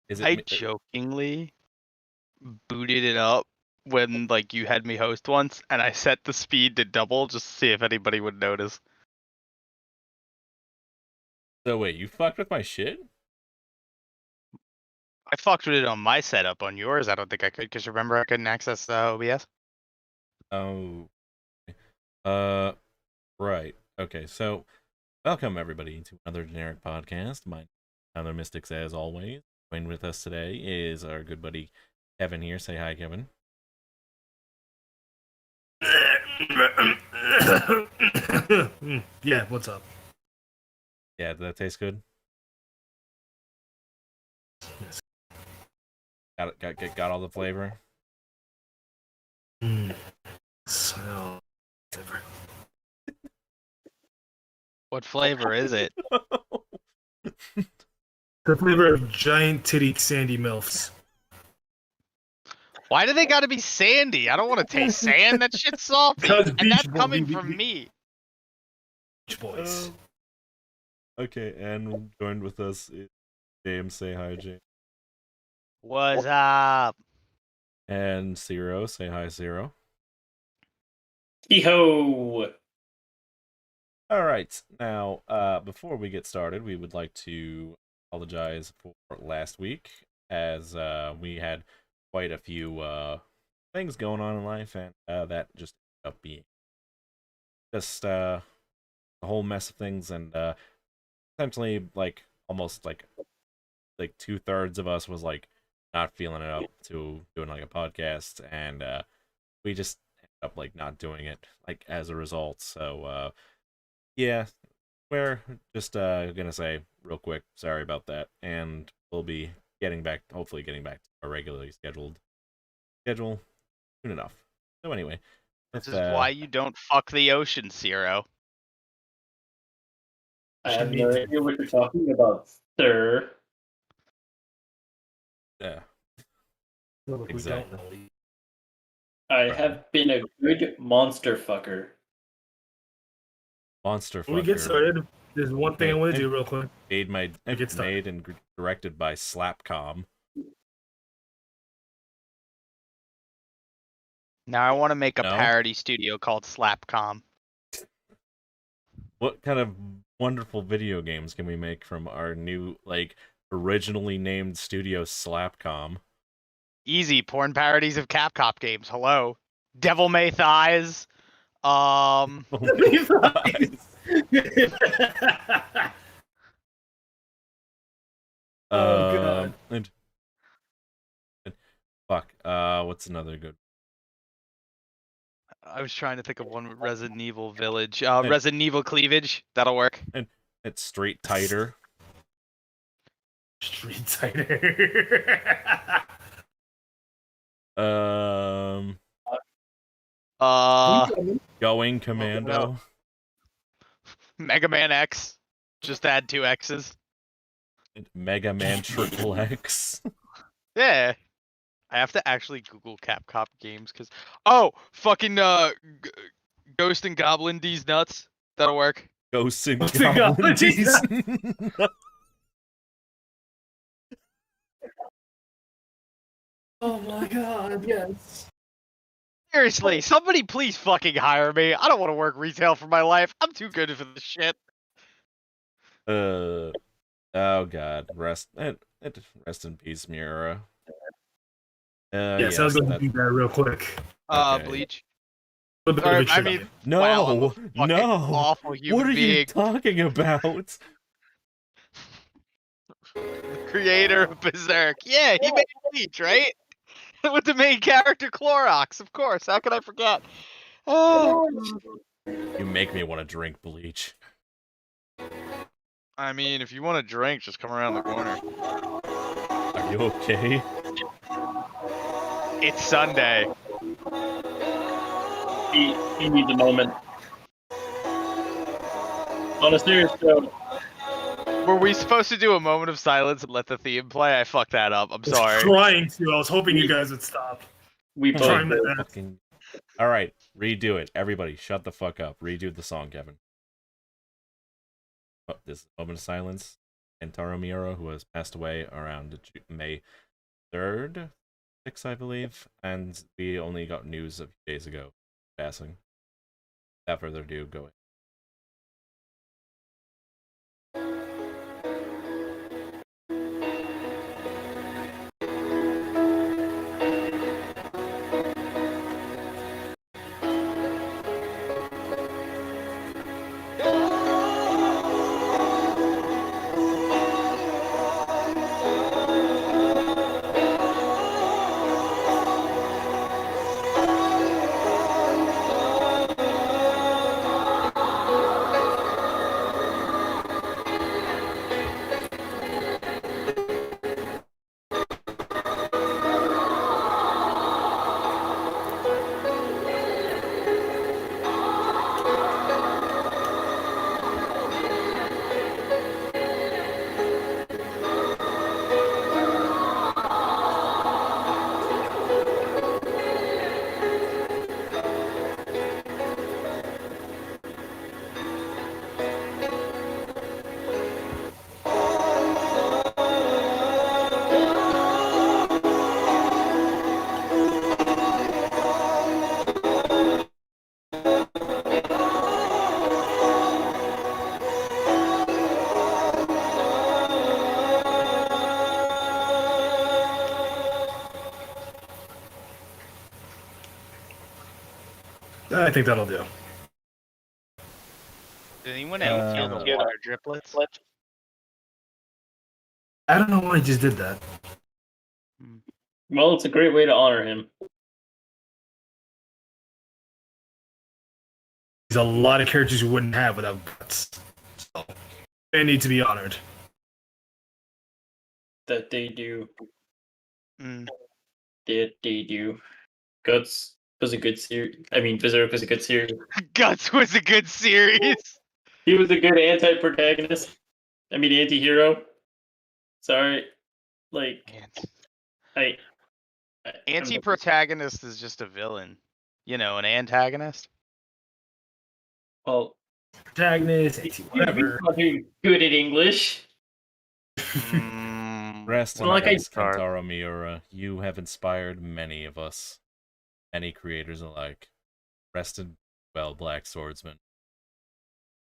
Is I it? jokingly booted it up when like you had me host once, and I set the speed to double just to see if anybody would notice. So wait, you fucked with my shit? I fucked with it on my setup. On yours, I don't think I could, because remember I couldn't access OBS. Oh. Right. Okay, so welcome everybody to another generic podcast. My other mystics, as always. Joined with us today is our good buddy Kevin here. Say hi, Kevin. Yeah, what's up? Yeah, did that taste good? Yes. Got all the flavor. So, What flavor is it? the flavor of giant titty sandy milfs. Why do they gotta be sandy? I don't want to taste sand. That shit's salty. Because And that's Beach Boy- coming we- from we- me. Beach Boys. Okay, and joined with us is James. Say hi, James. What's up? And Zero. Say hi, Zero. Hee-ho! All right. Now, before we get started, we would like to apologize for last week, as we had quite a few things going on in life, and that just ended up being just a whole mess of things, and essentially, like almost like 2/3 of us was like not feeling it up to doing like a podcast, and we just ended up like not doing it like as a result. So yeah, we're just gonna say real quick, sorry about that, and we'll be hopefully getting back to our regularly schedule soon enough. So anyway, This is why you don't fuck the ocean, Zero. I have no idea what you're talking about, sir. yeah, Well, we exactly. don't know. I have been a good monster fucker. Monster When we get Fucker, started, there's one thing I want to Hey. do real quick. Get started. made and directed by Slapcom. Now I want to make a No? parody studio called Slapcom. What kind of wonderful video games can we make from our new, like, originally named studio Slapcom? Easy porn parodies of Capcom games. Hello, Devil May Thighs. Oh, God. And fuck. What's another good? I was trying to think of one with Resident Evil Village. Resident Evil Cleavage. That'll work. And it's Street Tighter. Street Tighter. Going Commando. Mega Man X. Just add 2 X's. Mega Man Triple X. Yeah. I have to actually Google Capcom games because fucking Ghost and Goblin D's nuts. That'll work. Ghosts and Ghosts and Goblins. Oh my God, yes. Seriously, somebody please fucking hire me. I don't want to work retail for my life. I'm too good for this shit. Oh God, rest in peace, Miura. Yes, I was going to do that real quick. Okay. Bleach. Or, I mean, No, wow, I'm a fucking no. awful human What are being. you talking about? The creator of Berserk. Yeah, he made Bleach, right? With the main character Clorox, of course. How could I forget? Oh. You make me want to drink bleach. I mean, if you want to drink, just come around the corner. Are you okay? It's Sunday. He needs a moment. On a serious note, Were we supposed to do a moment of silence and let the theme play? I fucked that up. I'm I was sorry. trying to. I was hoping you guys would stop. we both Trying my did. best. All right, redo it. Everybody, shut the fuck up. Redo the song, Kevin. Oh, this is a moment of silence. Kentaro Miura, who has passed away around May 3rd, 6th, I believe, and we only got news a few days ago passing. Without further ado, go I think that'll do. Did anyone else hear the water driplets? I don't know why he just did that. Well, it's a great way to honor him. There's a lot of characters you wouldn't have without guts. So they need to be honored. That they do. Mm. That they do. Guts was a good series. I mean, Berserk was a good series. Guts was a good series. He was a good anti-protagonist. I mean, anti-hero. Sorry. Like, I Anti-protagonist is just a villain. You know, an antagonist. Well, Protagonist, whatever. fucking good at English. Rest Well, in like peace, Kentaro Miura. You have inspired many of us, many creators alike. Rest in well, Black Swordsman.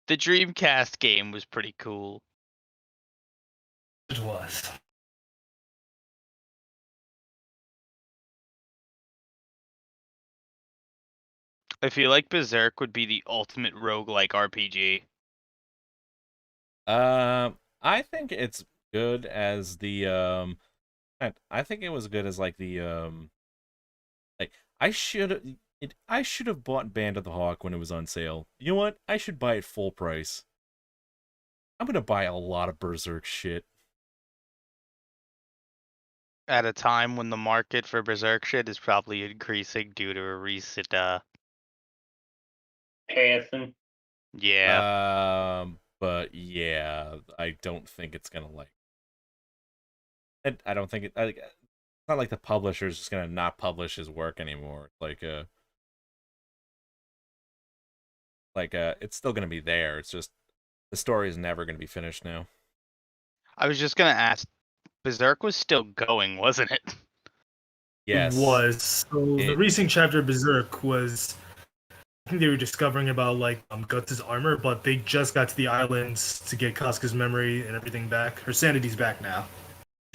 The Dreamcast game was pretty cool. It was. I feel like Berserk would be the ultimate roguelike RPG. I think it's good as the I think it was good as like the like I should have bought Band of the Hawk when it was on sale. You know what? I should buy it full price. I'm gonna buy a lot of Berserk shit. At a time when the market for Berserk shit is probably increasing due to a recent Passing. yeah. But yeah, I don't think it's gonna like. I don't think it's not like the publisher's just gonna not publish his work anymore. It's still gonna be there. It's just the story is never gonna be finished now. I was just gonna ask, Berserk was still going, wasn't it? Yes. It was. So the recent chapter of Berserk was, I think they were discovering about like Guts' armor, but they just got to the islands to get Casca's memory and everything back. Her sanity's back now.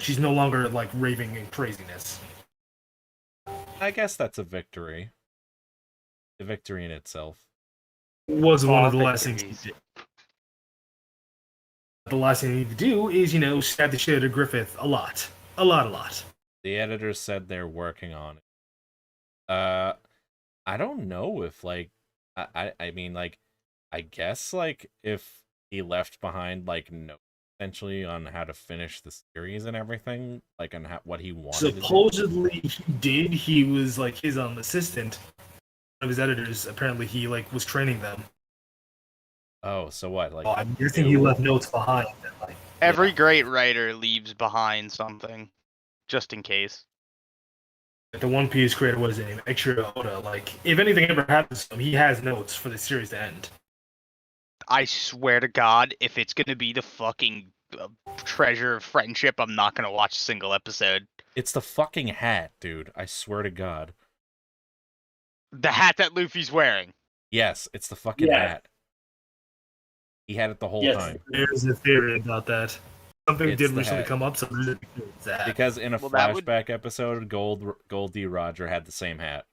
She's no longer like raving in craziness. I guess that's a victory. A victory in itself. It was one of the last things he did. The last thing you need to do is, stab the shit out of Griffith a lot. A lot. The editors said they're working on it. I don't know if like I mean like I guess like if he left behind like notes essentially on how to finish the series and everything, like on what he wanted. Supposedly he did. He was like his assistant. One of his editors. Apparently he like was training them. Oh, so what? Like, I'm guessing he left notes behind. Like, Every great writer leaves behind something, just in case. The One Piece creator, what is his name? Eiichiro Oda. Like, if anything ever happens to him, he has notes for the series to end. I swear to God, if it's gonna be the fucking treasure of friendship, I'm not gonna watch a single episode. It's the fucking hat, dude. I swear to God. The hat that Luffy's wearing. Yes, it's the fucking Yeah. hat. He had it the whole Yes. time. There's a theory about that. Something It's did the recently hat. come up, so there's a theory it's that. Because in a Well, that would- flashback episode, Goldie Roger had the same hat.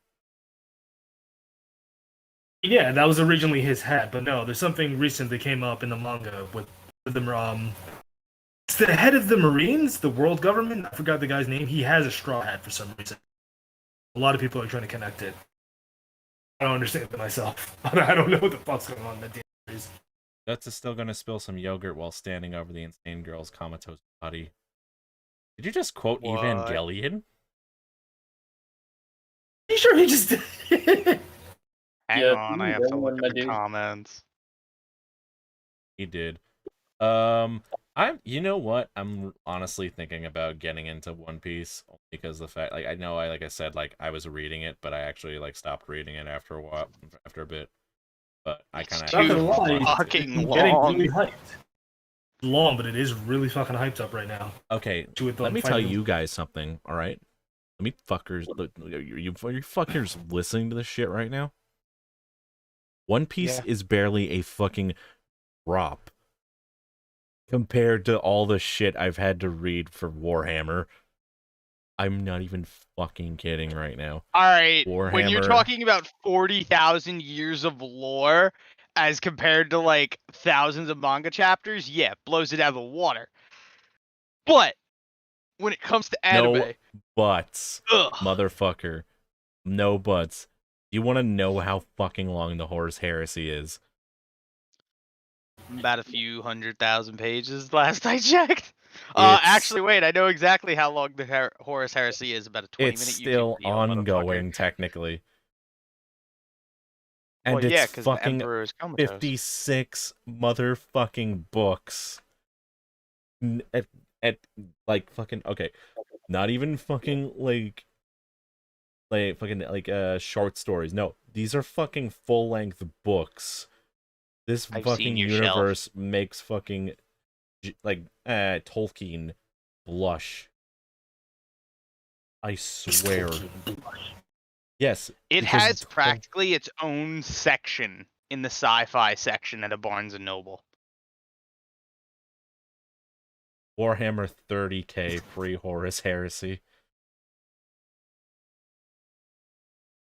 Yeah, that was originally his hat, but no, there's something recent that came up in the manga with the it's the head of the Marines, the world government. I forgot the guy's name. He has a straw hat for some reason. A lot of people are trying to connect it. I don't understand it myself. I don't know what the fuck's going on in that damn series. Guts is still gonna spill some yogurt while standing over the insane girl's comatose body. Did you just quote What? Evangelion? You sure he just did? Hang Yeah, on, I have to look my at the dude. comments. He did. You know what? I'm honestly thinking about getting into One Piece only because the fact, like, I know like I said, like I was reading it, but I actually like stopped reading it after a while, after a bit. But I kind It's of Not gonna lie, Too fucking it's getting long. really hyped. It's long, but it is really fucking hyped up right now. Okay, With let them me tell fighting- you guys something. All right, let me fuckers. Look, are you fuckers listening to this shit right now? One Piece Yeah. is barely a fucking drop compared to all the shit I've had to read for Warhammer. I'm not even fucking kidding right now. Alright, when you're Warhammer- talking about 40,000 years of lore as compared to like thousands of manga chapters, yeah, blows it out of the water. But when it comes to anime, No buts, ugh, motherfucker. No buts. You want to know how fucking long the Horus Heresy is? about a few 100,000 pages last I checked. It's- Actually, wait, I know exactly how long the Horus Heresy is. About a 20-minute It's YouTube still video, motherfucker. ongoing, technically. And Well, yeah, it's because the fucking Emperor is comatose. 56 motherfucking books. At like fucking okay, not even fucking like fucking like short stories. No, these are fucking full-length books. This I've fucking seen your shelf. universe makes fucking like Tolkien blush. I swear. Yes. It because has practically its own section in the sci-fi section at a Barnes and Noble. Warhammer 30k free Horus Heresy.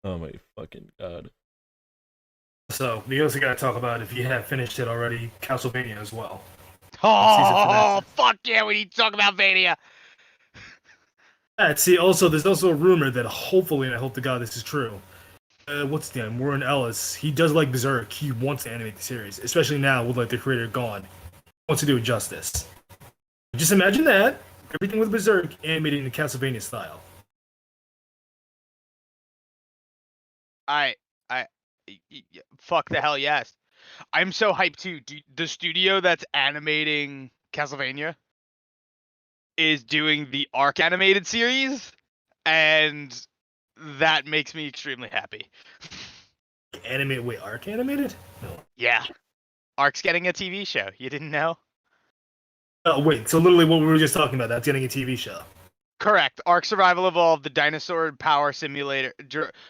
Oh my fucking god. So we also got to talk about, if you have finished it already, Castlevania as well. Oh, fuck yeah, we need to talk about Vania. See, also, there's also a rumor that hopefully, and I hope to God this is true. What's his name? Warren Ellis. He does like Berserk. He wants to animate the series, especially now with like the creator gone. He wants to do it justice. Just imagine that everything with Berserk animated in the Castlevania style. Fuck the hell yes. I'm so hyped too. The studio that's animating Castlevania is doing the Arc animated series, and that makes me extremely happy. Animate? Wait, Arc animated? No. Yeah. Arc's getting a TV show. You didn't know? Oh wait, so literally what we were just talking about, that's getting a TV show. Correct. Ark Survival Evolved, the dinosaur power simulator,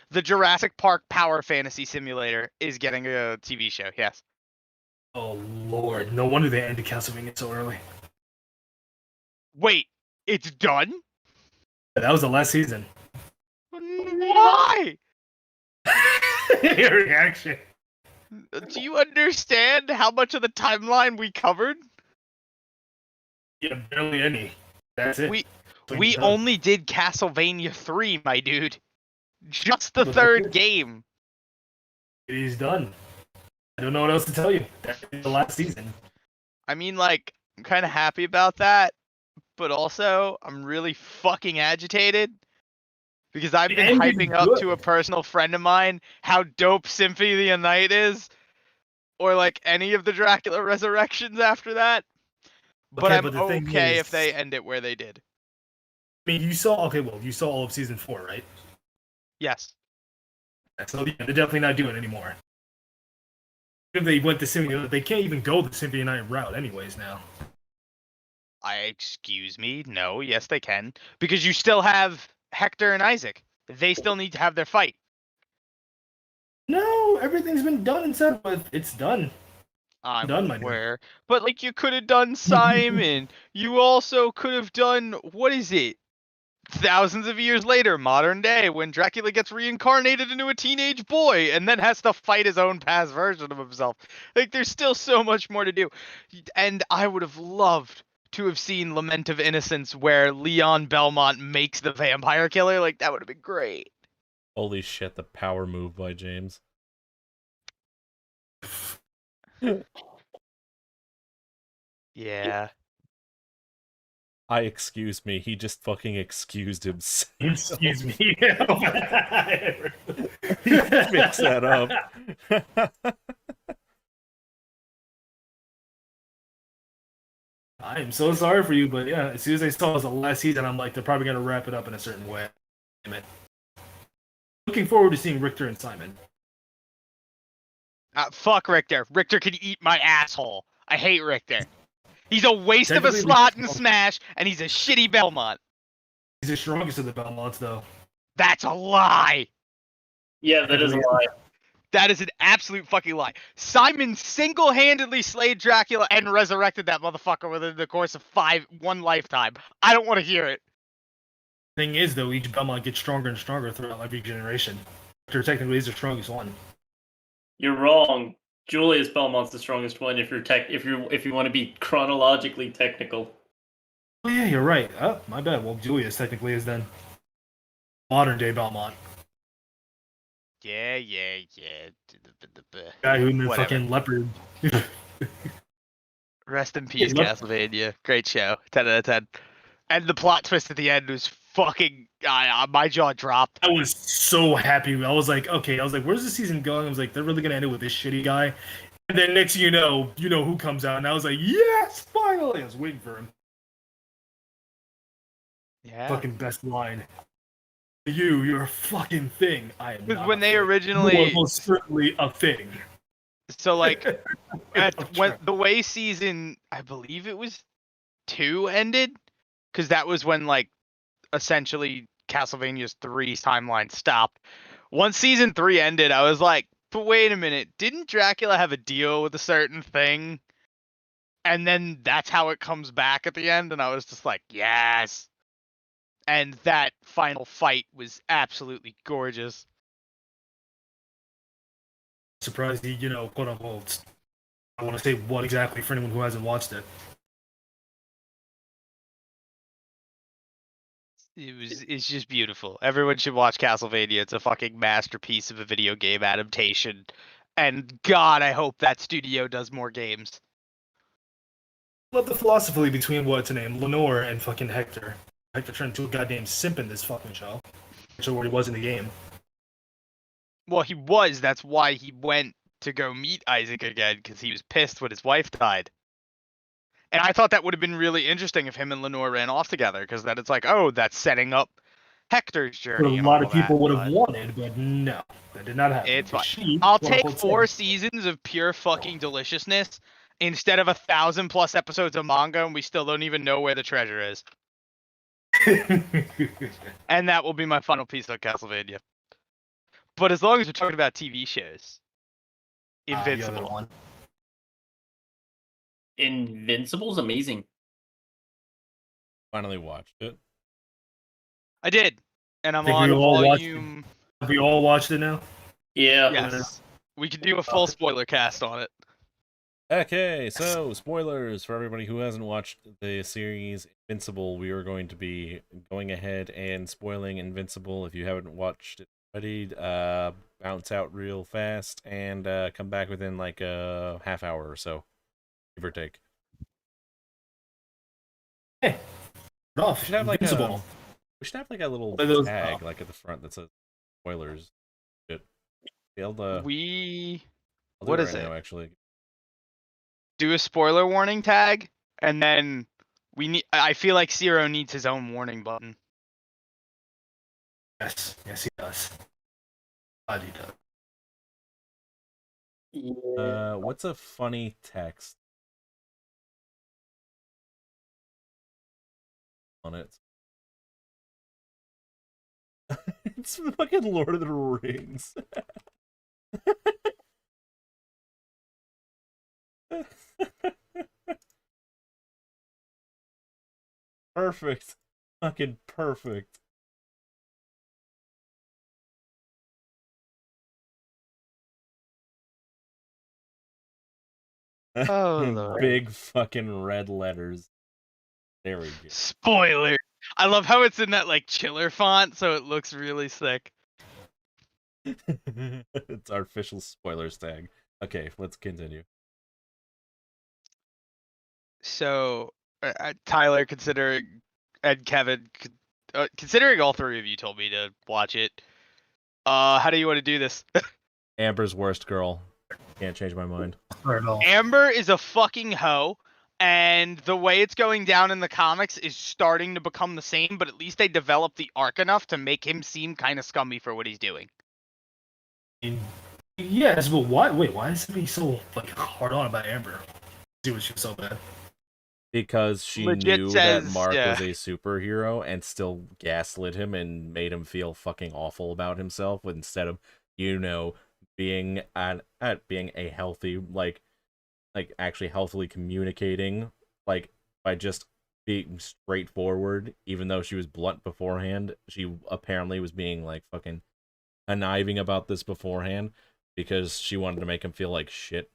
the Jurassic Park power fantasy simulator is getting a TV show. Yes. Oh lord, no wonder they ended Castlevania so early. Wait, it's done? That was the last season. Why? Your reaction. Do you understand how much of the timeline we covered? Yeah, barely any. That's it. We only did Castlevania 3, my dude. Just the third game. It is done. I don't know what else to tell you. That's the last season. I mean, like, I'm kind of happy about that, but also I'm really fucking agitated because I've The been ending's hyping up good. to a personal friend of mine how dope Symphony of the Night is, or like any of the Dracula Resurrections after that. But Okay, I'm but the thing okay is- if they end it where they did. I mean, you saw all of season 4, right? Yes. So yeah, they're definitely not doing it anymore. If they went the Symphony, they can't even go the Symphony of the Night route anyways now. Excuse me. No, yes, they can. Because you still have Hector and Isaac. They still need to have their fight. No, everything's been done and said with. It's done. I'm Done, my dude. aware. But, like, you could have done Simon. You also could have done, what is it? Thousands of years later, modern day, when Dracula gets reincarnated into a teenage boy and then has to fight his own past version of himself. Like, there's still so much more to do. And I would have loved to have seen Lament of Innocence where Leon Belmont makes the vampire killer. Like, that would have been great. Holy shit, the power move by James. Yeah. Excuse me, he just fucking excused himself. Excuse me. Mix that up. I am so sorry for you, but yeah, as soon as I saw it was the last season, I'm like, they're probably gonna wrap it up in a certain way. Damn it. Looking forward to seeing Richter and Simon. Fuck Richter. Richter can eat my asshole. I hate Richter. He's a waste of a Technically, slot in Smash, and he's a shitty Belmont. He's the strongest of the Belmonts, though. That's a lie. Yeah, that is a lie. That is an absolute fucking lie. Simon single-handedly slayed Dracula and resurrected that motherfucker within the course of one lifetime. I don't want to hear it. Thing is, though, each Belmont gets stronger and stronger throughout every generation. Richter technically is the strongest one. You're wrong. Julius Belmont's the strongest one if you want to be chronologically technical. Oh yeah, you're right. Oh, my bad. Well, Julius technically is then modern day Belmont. Yeah. Guy who knew Whatever. fucking leopard. Rest in peace, look- Castlevania. Great show. 10 out of 10. And the plot twist at the end was fucking... my jaw dropped. I was so happy. I was like, okay. I was like, where's the season going? I was like, they're really gonna end it with this shitty guy. And then next thing you know who comes out, and I was like, yes, finally. I was waiting for him. Yeah. Fucking best line. You're a fucking thing. I am. Because Not when a they thing. originally... You are most certainly a thing. So, like, when the way season, I believe it was 2 ended, because that was when, like, essentially Castlevania's 3's timeline stopped. Once season 3 ended, I was like, but wait a minute, didn't Dracula have a deal with a certain thing? And then that's how it comes back at the end, and I was just like, yes. And that final fight was absolutely gorgeous. Surprised he, quote unquote. I want to say what exactly for anyone who hasn't watched it. It's just beautiful. Everyone should watch Castlevania. It's a fucking masterpiece of a video game adaptation. And God, I hope that studio does more games. Love the philosophy between what's her name, Lenore and fucking Hector. Hector turned into a goddamn simp in this fucking show. Which is what he was in the game. Well, he was. That's why he went to go meet Isaac again, because he was pissed when his wife died. And I thought that would have been really interesting if him and Lenore ran off together, because then it's like, oh, that's setting up Hector's journey. What a and lot all of people that, would have but wanted, but no. That did not happen. It's fine. She, I'll quote, take unquote, 4 seasons of pure fucking deliciousness instead of 1,000+ episodes of manga, and we still don't even know where the treasure is. said. And that will be my final piece on Castlevania. But as long as we're talking about TV shows, The other Invincible. one. Invincible's amazing. Finally watched it. I did, and I'm Think on we all watched volume. Have we all watched it now? Yeah. Yes, we could do a full spoiler cast on it. Okay, so spoilers for everybody who hasn't watched the series Invincible. We are going to be going ahead and spoiling Invincible. If you haven't watched it already, bounce out real fast and come back within like a half hour or so, give or take. Hey, off. We should have like Invincible. a little One of those, tag like at the front that says spoilers. Shit. I'll do What it is right it? now, actually. Do a spoiler warning tag, and then I feel like Zero needs his own warning button. Yes, he does. God, he does. Yeah. What's a funny text? on it. It's fucking Lord of the Rings. Perfect. Fucking perfect. Oh, In Lord. big fucking red letters. There we go. Spoiler. I love how it's in that like chiller font, so it looks really sick. It's our official spoilers tag. Okay, let's continue. So, Tyler, considering and Kevin, considering all three of you told me to watch it, how do you want to do this? Amber's worst girl. Can't change my mind. Not at all. Amber is a fucking hoe, and the way it's going down in the comics is starting to become the same, but at least they developed the arc enough to make him seem kind of scummy for what he's doing. Yes, but why? Wait, why is he so like hard on about Amber? See what she was so bad. Because she Legit knew says- that Mark yeah. was a superhero and still gaslit him and made him feel fucking awful about himself instead of, being being a healthy, like actually healthily communicating, like by just being straightforward, even though she was blunt beforehand. She apparently was being like fucking conniving about this beforehand because she wanted to make him feel like shit.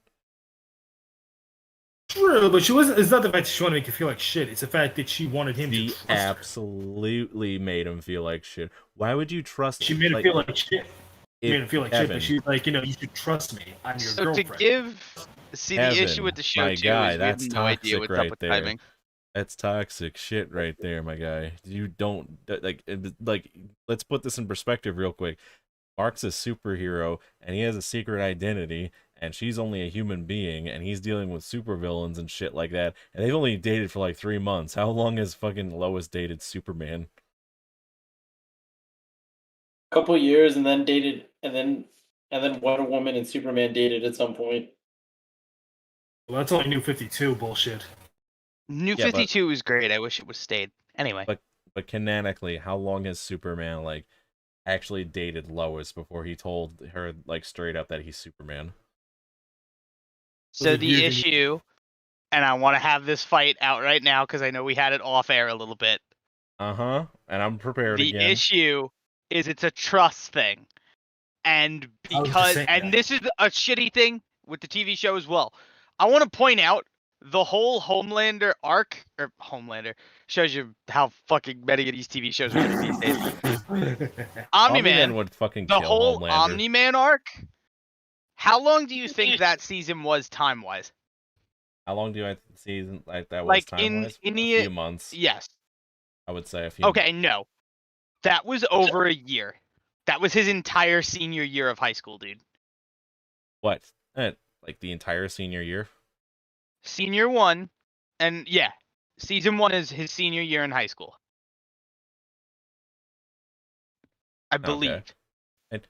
True, but she wasn't. It's not the fact that she wanted to make you feel like shit. It's the fact that she wanted him to She trust her. absolutely made him feel like shit. Why would you trust? She made him feel like shit. She made him feel like shit, Kevin, but she's like, you should trust me. I'm your So girlfriend. to give, see, the issue Kevin, with the show my too guy, is we that's have no idea toxic what's right up with there. timing. That's toxic shit right there, my guy. You don't like. Let's put this in perspective real quick. Mark's a superhero, and he has a secret identity, and she's only a human being, and he's dealing with supervillains and shit like that. And they've only dated for like 3 months. How long has fucking Lois dated Superman? Couple years, and then dated, and then Wonder Woman and Superman dated at some point. Well, that's only New 52 bullshit. New Yeah, but- 52 is great. I wish it was stayed. Anyway, But canonically, how long has Superman like actually dated Lois before he told her like straight up that he's Superman? so it the weird that issue, and I want to have this fight out right now because I know we had it off air a little bit. Uh-huh. And I'm prepared The again. issue is it's a trust thing, and I was just because saying and that. this is a shitty thing with the TV show as well. I want to point out the whole Homelander arc, or Homelander shows you how fucking many of these TV shows are getting these days. Omni-Man Omni-Man, would fucking the kill whole Homelander. Omni-Man arc. How long do you think that season was time-wise? How long do I see like that was Like time-wise? in A the few months. yes. I would say a few Okay, no. That was over a year. That was his entire senior year of high school, dude. What? Like the entire senior year? Senior one, and yeah, season 1 is his senior year in high school. I believe. And-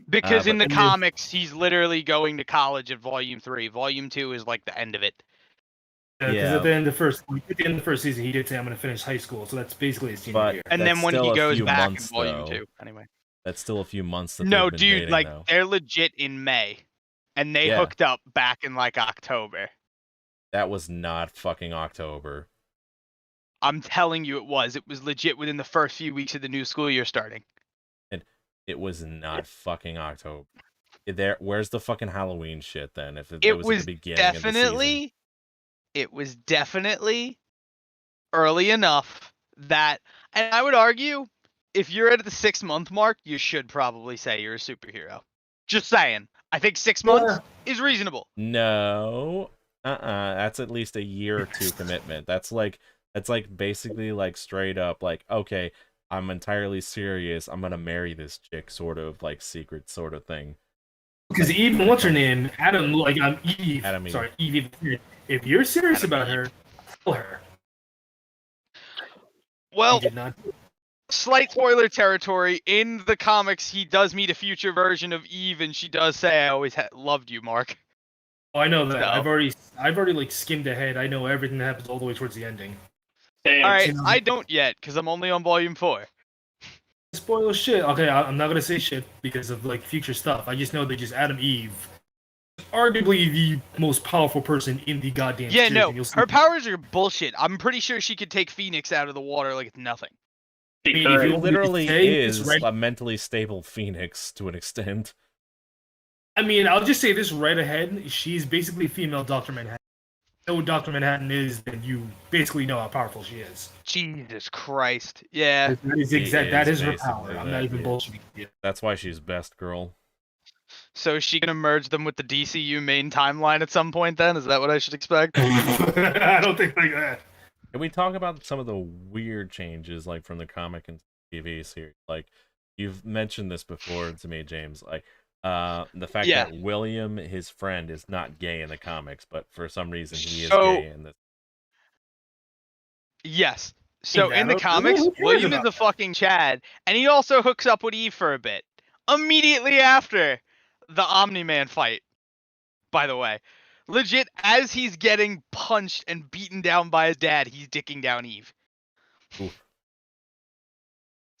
Because in the but- comics, he's literally going to college at Volume 3. Volume 2 is like the end of it. Because Yeah. at the end of the first season, he did say, "I'm going to finish high school," so that's basically his senior But- year. And That's then when still he a goes few back months, in Volume though. 2. Anyway. That's still a few months that No, they've been dude, dating, like though. they're legit in May. And they Yeah. hooked up back in like October. That was not fucking October. I'm telling you it was. It was legit within the first few weeks of the new school year starting. It was not fucking October. Where's the fucking Halloween shit then? If it It was, was at the beginning of the season. definitely it was definitely early enough that, and I would argue, if you're at the 6-month mark, you should probably say you're a superhero. Just saying. I think 6 months is reasonable. No. That's at least a year or two commitment. That's like basically like straight up like, okay, I'm entirely serious. I'm gonna marry this chick, sort of like secret sort of thing. Because even what's her name, Adam, like Eve. Adam Eve. Sorry, Eve. If you're serious Adam about Eve. her, tell her. Well, He did not. slight spoiler territory. In the comics, he does meet a future version of Eve, and she does say, "I always loved you, Mark." Oh, I know that. So- I've already like skimmed ahead. I know everything that happens all the way towards the ending. Damn. All right, You know, I don't yet because I'm only on volume 4. spoil shit. Okay, I'm not gonna say shit because of like future stuff. I just know that just Adam Eve, arguably the most powerful person in the goddamn Yeah, series, no, and you'll see. her powers are bullshit. I'm pretty sure she could take Phoenix out of the water like it's nothing. She I mean, if She you could. want me to literally say this is right, a mentally stable phoenix to an extent. I mean, I'll just say this right ahead. She's basically female Doctor Manhattan. Know what Doctor Manhattan is, then you basically know how powerful she is. Jesus Christ. Yeah. That is She exact. That is her basically power. I'm not that, even yeah. bullshitting you. That's why she's best girl. So is she gonna merge them with the DCU main timeline at some point then? Is that what I should expect? I don't think like that. Can we talk about some of the weird changes, like from the comic and TV series? Like, you've mentioned this before to me, James. Like, the fact Yeah. that William, his friend, is not gay in the comics, but for some reason he is So- gay in this. Yes. So in the Who comics, cares William is about a fucking Chad, and he also hooks up with Eve for a bit. Immediately after the Omni-Man fight, by the way. Legit, as he's getting punched and beaten down by his dad, he's dicking down Eve. Oof.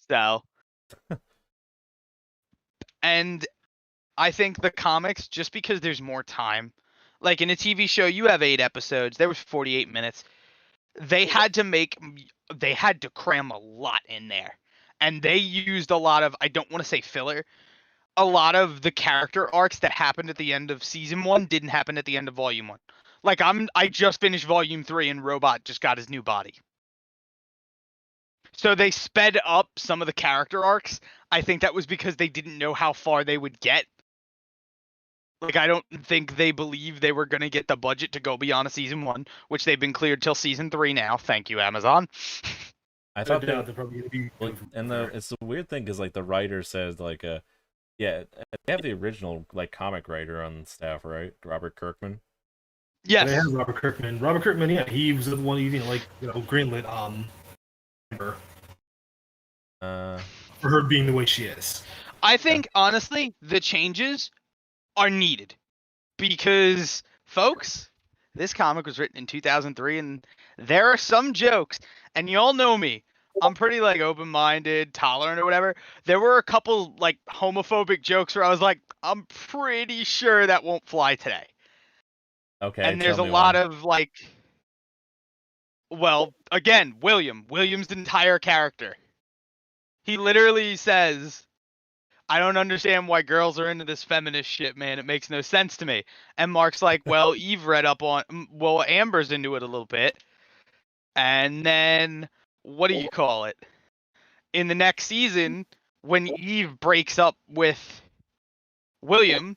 So. And I think the comics, just because there's more time, like in a TV show, you have 8 episodes. There was 48 minutes. They had to cram a lot in there, and they used a lot of, I don't want to say filler. A lot of the character arcs that happened at the end of season 1 didn't happen at the end of volume 1. Like I just finished volume 3 and Robot just got his new body. So they sped up some of the character arcs. I think that was because they didn't know how far they would get. Like, I don't think they believed they were going to get the budget to go beyond a season 1, which they've been cleared till season 3 now. Thank you, Amazon. I thought they're they, probably gonna be like, and it's the weird thing is like the writer says like yeah, they have the original like comic writer on staff, right? Robert Kirkman. Yes. They have Robert Kirkman. Robert Kirkman, yeah, he was the one who greenlit Amber for her being the way she is. I think, honestly, the changes are needed. Because, folks, this comic was written in 2003, and there are some jokes, and y'all know me. I'm pretty, like, open-minded, tolerant, or whatever. There were a couple, like, homophobic jokes where I was like, I'm pretty sure that won't fly today. Okay, And there's a tell me lot one. of, like, well, again, William's entire character. He literally says, I don't understand why girls are into this feminist shit, man. It makes no sense to me. And Mark's like, well, Eve read up on, well, Amber's into it a little bit. And then, what do you call it? In the next season, when Eve breaks up with William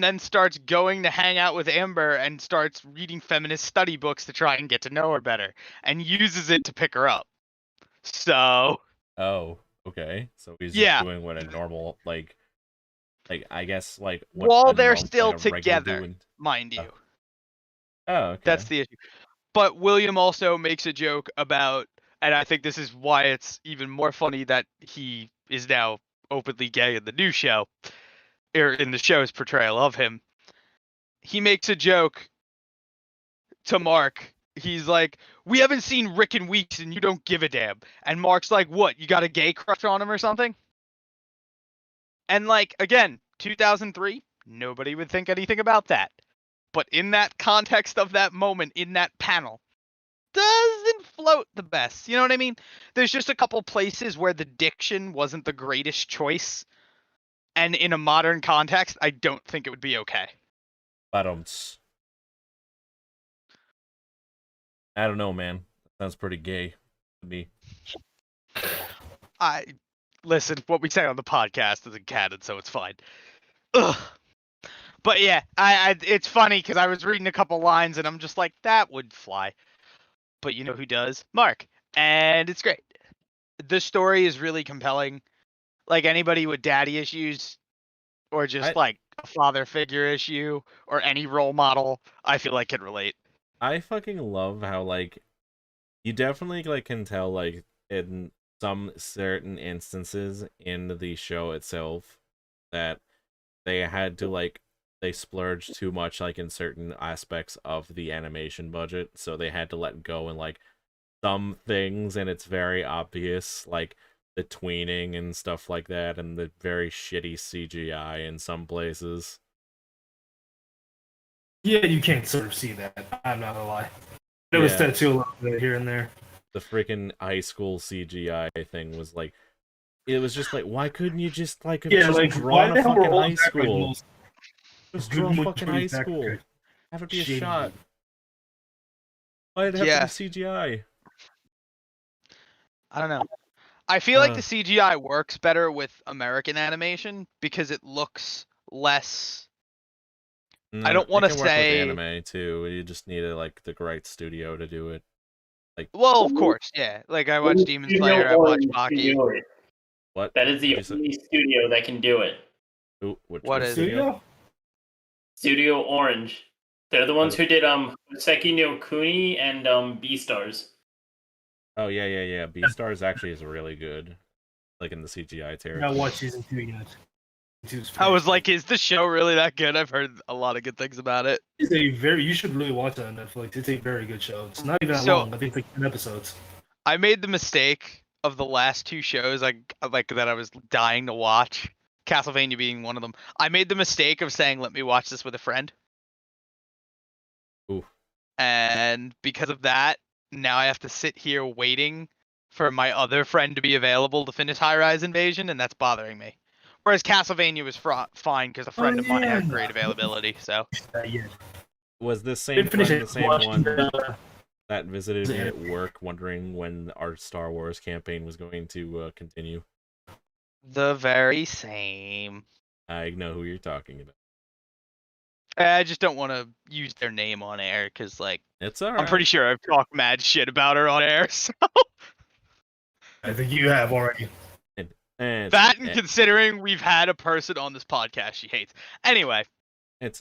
then starts going to hang out with Amber and starts reading feminist study books to try and get to know her better and uses it to pick her up. So, Oh, okay. So he's yeah. just doing what a normal like I guess like what While a they're norm- still like a regular together, dude. mind you. Oh, okay. That's the issue. But William also makes a joke about, and I think this is why it's even more funny that he is now openly gay in the new show, or in the show's portrayal of him. He makes a joke to Mark. He's like, we haven't seen Rick in weeks and you don't give a damn. And Mark's like, what, you got a gay crush on him or something? And like, again, 2003, nobody would think anything about that. But in that context of that moment, in that panel, doesn't float the best. You know what I mean? There's just a couple places where the diction wasn't the greatest choice. And in a modern context, I don't think it would be okay. Bottoms. I don't know, man. That sounds pretty gay to me. Listen, what we say on the podcast isn't canon, so it's fine. Ugh. But yeah, it's funny because I was reading a couple lines and I'm just like, that would fly. But you know who does? Mark. And it's great. The story is really compelling. Like anybody with daddy issues or just like a father figure issue or any role model, I feel like can relate. I fucking love how like you definitely like can tell like in some certain instances in the show itself that they had to like they splurged too much like in certain aspects of the animation budget, so they had to let go and like some things, and it's very obvious, like the tweening and stuff like that, and the very shitty CGI in some places. Yeah, you can sort of see that. I'm not gonna lie. There was that too a little bit here and there. The freaking high school CGI thing was like, it was just like, why couldn't you just like have just drawn a fucking high school? Just draw fucking high school. Have it be a shot. Why'd it have to be CGI? I don't know. I feel like the CGI works better with American animation because it looks less. I don't want to say. It can work with anime too. You just need like the right studio to do it. Like, well, of course, yeah. Like I watch Demon Slayer, I watch Baki. What? That is the only studio that can do it. Ooh, what is studio? Studio Orange. They're the ones who did Seki no Kuni and Beastars. Oh yeah. Beastars actually is really good. Like in the CGI territory. I watched season 2 yet. I was like, is the show really that good? I've heard a lot of good things about it. It's a you should really watch it on Netflix. It's a very good show. It's not even that long. I think it's like 10 episodes. I made the mistake of the last 2 shows that I was dying to watch, Castlevania being one of them. I made the mistake of saying, let me watch this with a friend. Ooh. And because of that, now I have to sit here waiting for my other friend to be available to finish High Rise Invasion, and that's bothering me. Whereas Castlevania was fine because a friend of mine had great availability. So was this same friend the same one that visited me at work, wondering when our Star Wars campaign was going to continue? The very same. I know who you're talking about. I just don't want to use their name on air because, like, it's all right. I'm pretty sure I've talked mad shit about her on air. So I think you have already. And considering we've had a person on this podcast she hates. Anyway. I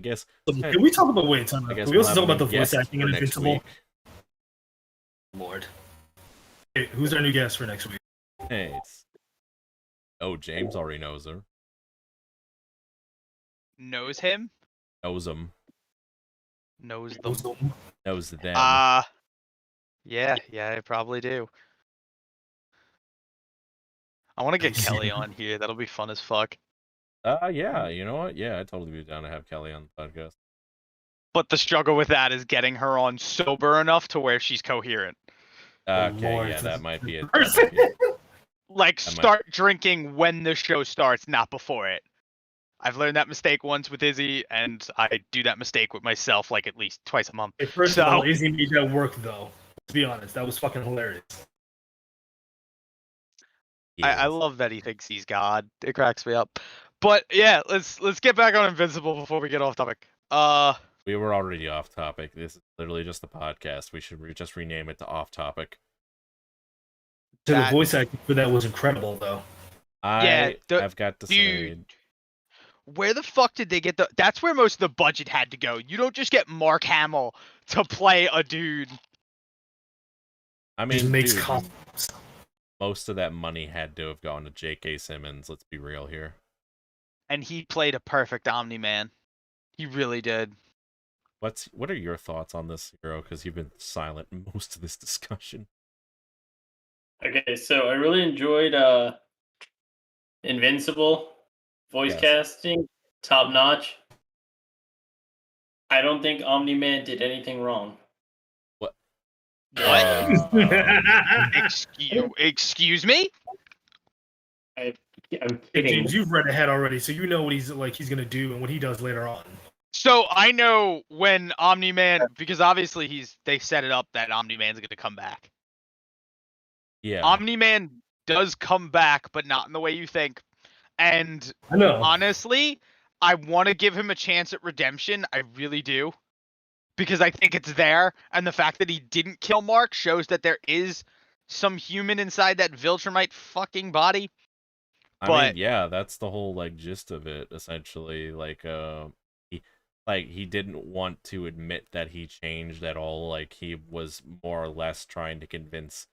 guess. Can we talk about Can we also talk about the voice acting in Invincible? Lord. Hey, who's our new guest for next week? Hey, James already knows her. Knows him? Knows him. Knows them. Knows them. Yeah, I probably do. I want to get Kelly on here. That'll be fun as fuck. Yeah, you know what? Yeah, I'd totally be down to have Kelly on the podcast. But the struggle with that is getting her on sober enough to where she's coherent. Okay, yeah, that might be it. Like, start drinking when the show starts, not before it. I've learned that mistake once with Izzy, and I do that mistake with myself like at least twice a month. Hey, first of all, Izzy made that work, though. To be honest, that was fucking hilarious. I love that he thinks he's God. It cracks me up. But yeah, let's get back on Invincible before we get off topic. We were already off topic. This is literally just a podcast. We should just rename it to Off Topic. So the voice acting for that was incredible, though. I've got to say, where the fuck did they get the? That's where most of the budget had to go. You don't just get Mark Hamill to play a dude. I mean, most of that money had to have gone to J.K. Simmons. Let's be real here. And he played a perfect Omni-Man. He really did. What are your thoughts on this, Hero? Because you've been silent most of this discussion. Okay, so I really enjoyed Invincible. Voice casting, top notch. I don't think Omni-Man did anything wrong. What? Excuse me? I'm kidding. James, you've read ahead already, so you know what he's gonna do and what he does later on. So I know when Omni-Man, because obviously they set it up that Omni-Man's gonna come back. Yeah. Omni-Man does come back, but not in the way you think. And honestly, I want to give him a chance at redemption. I really do. Because I think it's there. And the fact that he didn't kill Mark shows that there is some human inside that Viltrumite fucking body. I mean, yeah, that's the whole like gist of it, essentially. Like, he didn't want to admit that he changed at all. Like, he was more or less trying to convince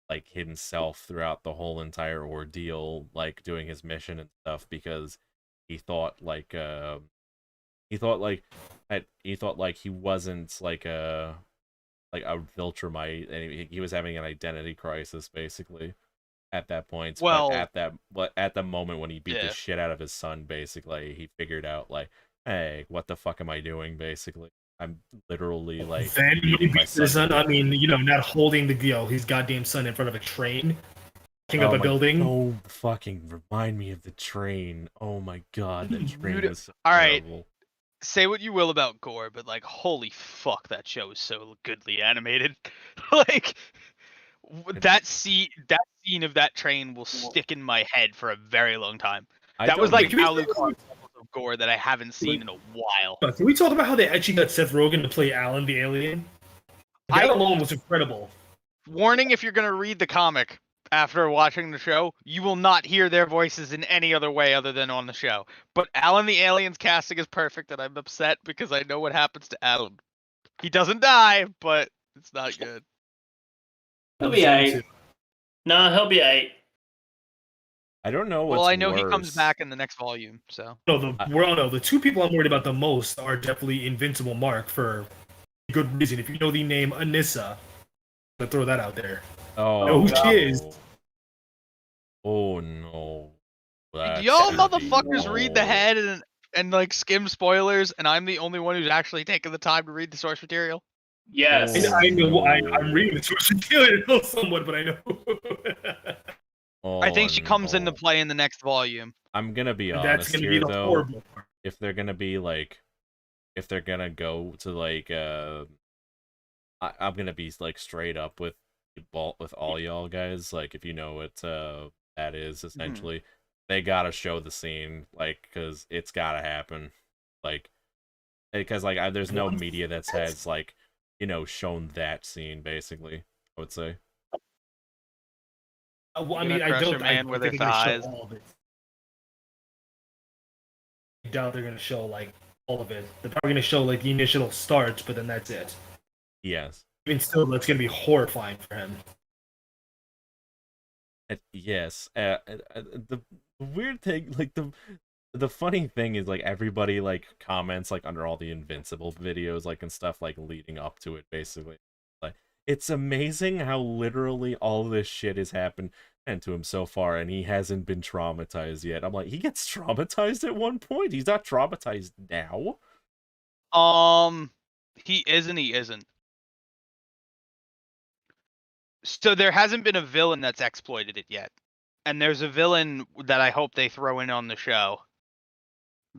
like himself throughout the whole entire ordeal, like doing his mission and stuff, because he thought like he wasn't like like a Viltrumite, and he was having an identity crisis basically at that point. Well, But at the moment when he beat the yeah. shit out of his son, basically, he figured out like, hey, what the fuck am I doing? Basically, I'm literally like Then when he beating my beats his son. son, I mean, not holding his goddamn son in front of a train, picking up Oh a my! building. Don't fucking remind me of the train. Oh my god, that train Dude, was so all right. terrible. Say what you will about gore, but like, holy fuck, that show is so goodly animated. Like, that scene of that train will stick in my head for a very long time. I That was don't like Can we, Alucard levels of gore that I haven't seen in a while. can we talk about how they actually got Seth Rogen to play Alan the alien? That alone was incredible. Warning, if you're gonna read the comic after watching the show, you will not hear their voices in any other way other than on the show. But Alan the alien's casting is perfect, and I'm upset because I know what happens to Alan. He doesn't die, but it's not good. He'll be aight. Nah, he'll be aight. I don't know what's Well, I know worse. he comes back in the next volume, so. No, the two people I'm worried about the most are definitely Invincible Mark for good reason. If you know the name Anissa, to throw that out there. Oh, Know who she is. Oh no. That's Y'all gonna be motherfuckers read the old. head and like skim spoilers, and I'm the only one who's actually taken the time to read the source material. Yes. Oh, I know. no. I'm reading the source material somewhat, but I know. Oh, I think she comes into no. play in the next volume. I'm gonna be That's honest gonna here be the though. horrible part. If they're gonna be like, if they're gonna go to like, I'm gonna be like straight up with all y'all guys. Like, if you know what that is essentially, they gotta show the scene, like, because it's gotta happen, like, because like there's no media that has like, shown that scene basically. I would say. Well, I You're mean, gonna crush a man don't with think his they're gonna eyes. show all of it. I doubt they're gonna show like all of it. They're probably gonna show like the initial starts, but then that's it. Yes. Even still, that's gonna be horrifying for him. Yes. The weird thing, like the funny thing is like everybody like comments like under all the Invincible videos like and stuff like leading up to it basically. Like, it's amazing how literally all this shit has happened and to him so far and he hasn't been traumatized yet. I'm like, he gets traumatized at one point. He's not traumatized now. He is and he isn't. So there hasn't been a villain that's exploited it yet. And there's a villain that I hope they throw in on the show.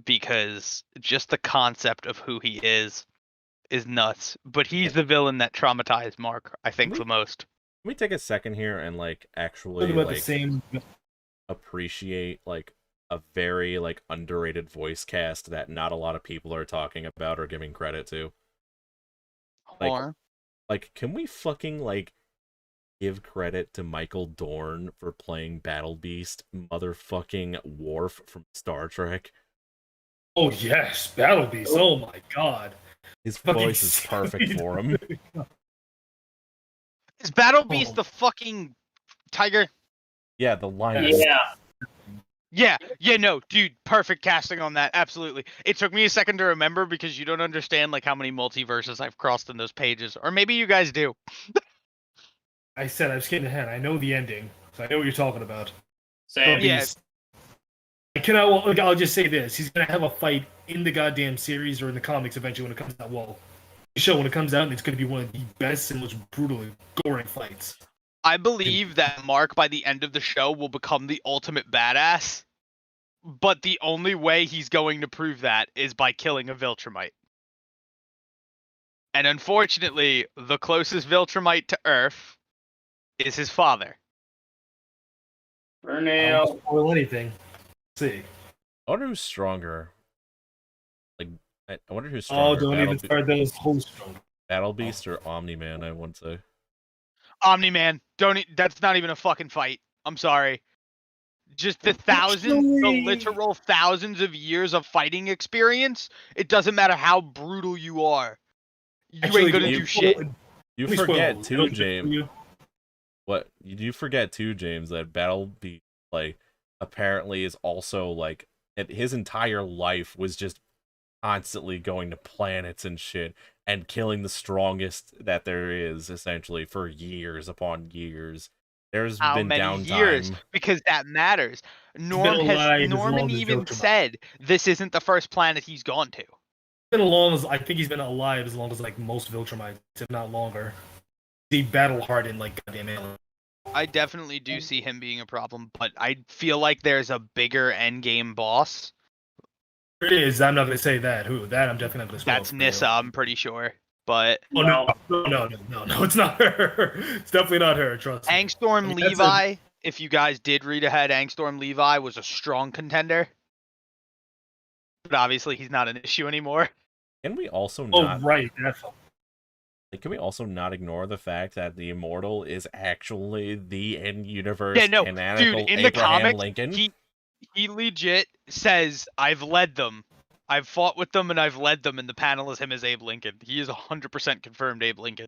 Because just the concept of who he is nuts. But he's the villain that traumatized Mark, I think, the most. Let me take a second here and like actually Talking about the like same. appreciate like a very like underrated voice cast that not a lot of people are talking about or giving credit to. Like, can we fucking like give credit to Michael Dorn for playing Battle Beast, motherfucking Worf from Star Trek? Oh yes, Battle Beast. Oh my god, his voice is perfect for him. Is Battle Beast the fucking tiger? Yeah, the lion. Yeah. Yeah, no, dude, perfect casting on that, absolutely. It took me a second to remember because you don't understand like how many multiverses I've crossed in those pages, or maybe you guys do. I said I was getting ahead. I know the ending, so I know what you're talking about. Same. Yeah. I'll just say this: he's gonna have a fight in the goddamn series or in the comics eventually when it comes out. Well, the show when it comes out, and it's gonna be one of the best and most brutally gory fights. I believe that Mark, by the end of the show, will become the ultimate badass. But the only way he's going to prove that is by killing a Viltrumite. And unfortunately, the closest Viltrumite to Earth is his father. Burnout. I don't spoil anything. Let's see. I wonder who's stronger. Like, I wonder who's stronger. Oh, don't even start those whole strong. Battle Beast or Omni-Man, I want to say. Omni-Man. That's not even a fucking fight. I'm sorry. Just the literal thousands of years of fighting experience. It doesn't matter how brutal you are. You ain't gonna do shit. You forget too, James. What? You forget too, James, that Battle Beast, like, apparently is also, like, his entire life was just constantly going to planets and shit. and killing the strongest that there is, essentially, for years upon years. There's How been many years? downtime. Because that matters. He's been alive as Norman long as even Viltrumite. said this isn't the first planet he's gone to. I think he's been alive as long as like most Viltrumites, if not longer. He battle hardened like goddamn alien. I definitely do see him being a problem, but I feel like there's a bigger endgame boss. It is. I'm not gonna say that. Who? That I'm definitely not gonna spoil. That's Nissa, I'm pretty sure. But Oh no, it's not her. It's definitely not her. Trust me. Angstorm I mean, that's Levi, if you guys did read ahead, Angstorm Levi was a strong contender. But obviously he's not an issue anymore. Can we also Oh not right, that's can we also not ignore the fact that the Immortal is actually the in-universe canonical dude, in the Abraham comics, Lincoln? he legit says, I've led them. I've fought with them and I've led them, and the panel is him as Abe Lincoln. He is 100% confirmed Abe Lincoln.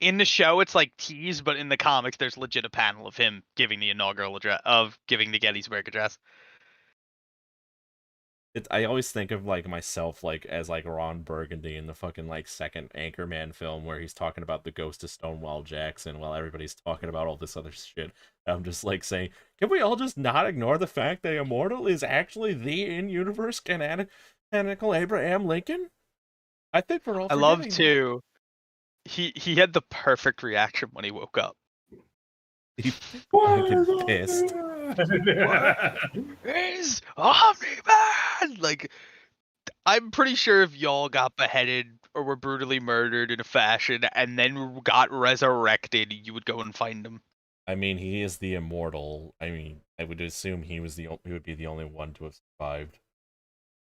In the show, it's like teased, but in the comics, there's legit a panel of him giving the inaugural address, of giving the Gettysburg Address. I always think of like myself like as like Ron Burgundy in the fucking like second Anchorman film where he's talking about the ghost of Stonewall Jackson while everybody's talking about all this other shit. I'm just like saying, can we all just not ignore the fact that Immortal is actually the in-universe canonical Abraham Lincoln? I think we're all. I love forgetting too. He had the perfect reaction when he woke up. that. He's fucking pissed. Is Omni-Man! Like, I'm pretty sure if y'all got beheaded or were brutally murdered in a fashion and then got resurrected, you would go and find him. I mean, he is the Immortal. I mean, I would assume he would be the only one to have survived.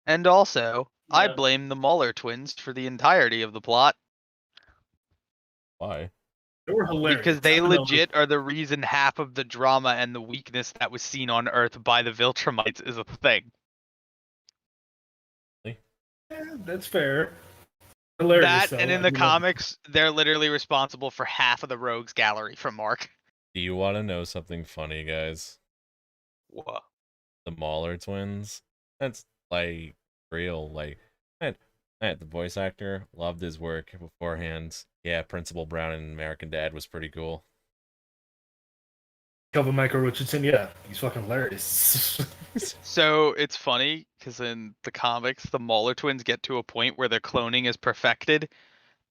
And also, I Yeah. blame the Muller twins for the entirety of the plot. Why? they were hilarious. Because they I don't know, legit are the reason half of the drama and the weakness that was seen on Earth by the Viltrumites is a thing. that's fair. Hilarious. That, though. and in I the do love it. comics, they're literally responsible for half of the Rogues Gallery from Mark. Do you want to know something funny, guys? Whoa. The Mauler twins. That's like real. Like, the voice actor loved his work beforehand. Yeah, Principal Brown in American Dad was pretty cool. Cover Michael Richardson. Yeah, he's fucking hilarious. So it's funny because in the comics, the Mauler twins get to a point where their cloning is perfected,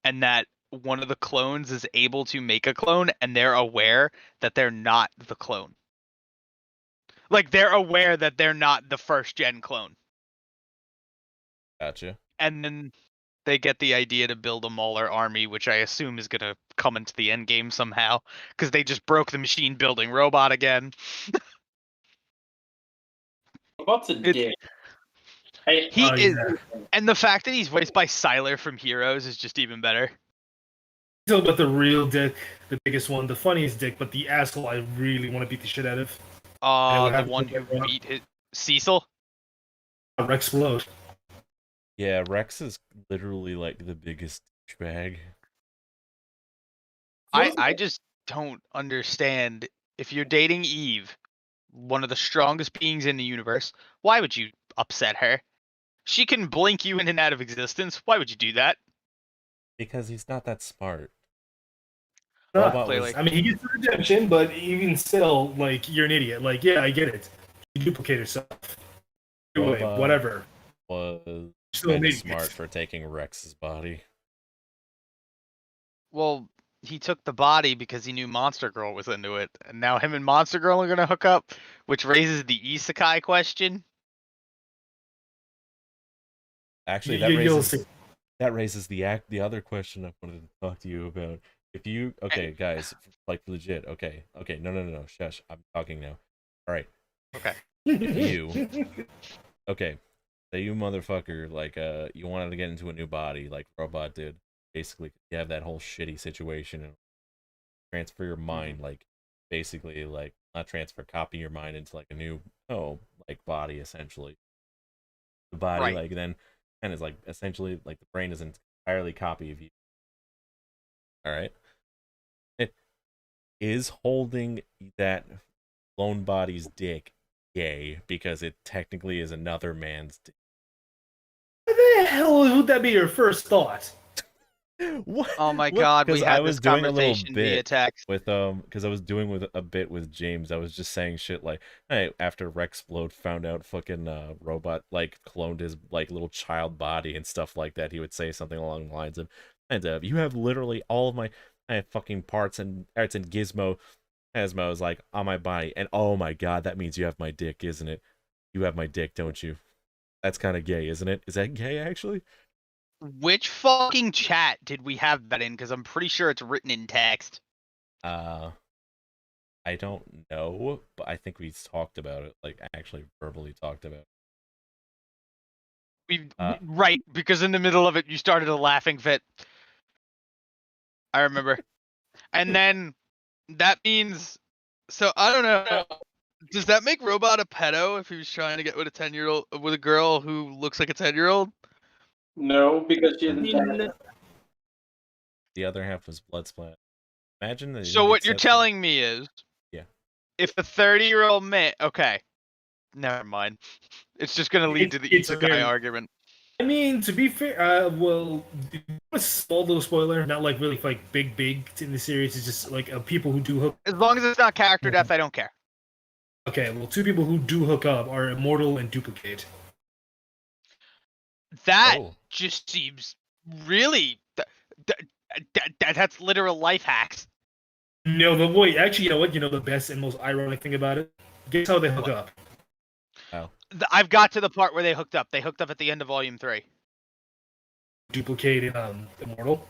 and that one of the clones is able to make a clone, and they're aware that they're not the clone. Like, they're aware that they're not the first gen clone. Gotcha. And then they get the idea to build a Mauler army, which I assume is going to come into the end game somehow, because they just broke the machine building robot again. What's a dick? Hey, He Oh, is, yeah. and the fact that he's voiced by Sylar from Heroes is just even better. Talk about the real dick, the biggest one, the funniest dick, but the asshole I really want to beat the shit out of. what The happened one to who Rex? beat his Cecil. Rex Explode. Yeah, Rex is literally like the biggest douchebag. I just don't understand. If you're dating Eve, one of the strongest beings in the universe, why would you upset her? She can blink you in and out of existence. Why would you do that? Because he's not that smart. Not, Robot clearly. was, I mean, he gets the redemption, but even still, like, you're an idiot. Like, yeah, I get it. You duplicate yourself. Anyway, Robot whatever. was Still an kind of idiot. smart for taking Rex's body. Well, he took the body because he knew Monster Girl was into it, and now him and Monster Girl are gonna hook up, which raises the isekai question. Actually, You'll see. that raises the other question I wanted to talk to you about. If you guys, like legit, okay, no, shush, I'm talking now. All right, Okay. if you, okay, say you motherfucker, like you wanted to get into a new body, like Robot did. Basically, you have that whole shitty situation and transfer your mind, like basically, like not transfer, copy your mind into like a new like body essentially. The body, Right. like then, and is like essentially like the brain is an entirely copy of you. All right. It is holding that lone body's dick gay because it technically is another man's dick. What the hell would that be your first thought? What? Oh my What? god, we Because I had this was doing a little conversation via bit text. with because I was doing with a bit with James. I was just saying shit like, hey, after Rexplode found out fucking robot like cloned his like little child body and stuff like that, he would say something along the lines of, and you have literally all of my fucking parts and Gizmo's like on my body, and oh my god, that means you have my dick, isn't it? You have my dick, don't you? That's kind of gay, isn't it? Is that gay actually? Which fucking chat did we have that in? Because I'm pretty sure it's written in text. Uh, I don't know, but I think we talked about it, like actually verbally talked about it. Right, because in the middle of it, you started a laughing fit. I remember. And then that means. So I don't know. Does that make Robot a pedo if he was trying to get with a 10-year-old with a girl who looks like a 10-year-old? No, because she I isn't mean, The other half was blood splat. Imagine that So it what you're says that. telling me is, Yeah. if a 30-year-old man, okay, never mind. It's just gonna lead to the it's a isekai very. argument. I mean, to be fair, well, a small little spoiler, not like really like big in the series. It's just like people who do hook. As long as it's not character death, I don't care. Okay, well, two people who do hook up are immortal and duplicate. That Oh. just seems really. That's literal life hacks. No, the wait, actually, you know what? You know the best and most ironic thing about it? Guess how they hook up? Oh. I've got to the part where they hooked up. They hooked up at the end of Volume 3. Duplicate and immortal.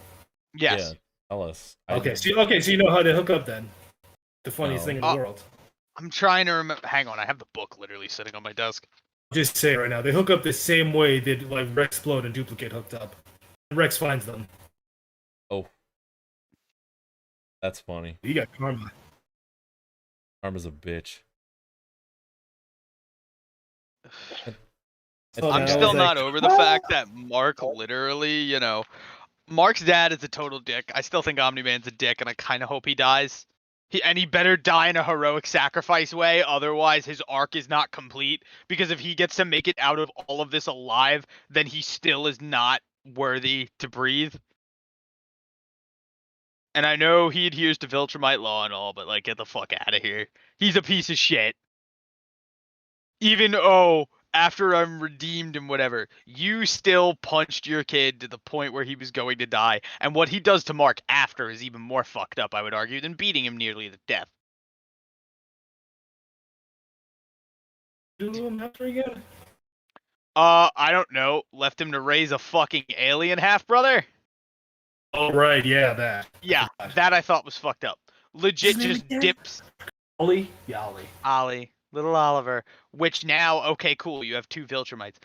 Yes. Yeah. Tell us. Okay, so you know how they hook up then? The funniest No. thing in the world. I'm trying to remember. Hang on, I have the book literally sitting on my desk. Just say it right now, they hook up the same way that like Rexplode and Duplicate hooked up. And Rex finds them. Oh. That's funny. You got karma. Karma's a bitch. Oh, I'm man, I still was not like, over the fact that Mark literally, Mark's dad is a total dick. I still think Omni-Man's a dick, and I kind of hope he dies. He better die in a heroic sacrifice way, otherwise his arc is not complete. Because if he gets to make it out of all of this alive, then he still is not worthy to breathe. And I know he adheres to Viltrumite law and all, but like, get the fuck out of here. He's a piece of shit. Even after I'm redeemed and whatever, you still punched your kid to the point where he was going to die. And what he does to Mark after is even more fucked up, I would argue, than beating him nearly to death. do him after again? I don't know. Left him to raise a fucking alien half brother? Oh right, yeah, that. Yeah, that I thought was fucked up. Legit His name just again? dips Ollie? Yeah, Ollie. Ollie, little Oliver, which now, okay, cool, you have two Viltrumites.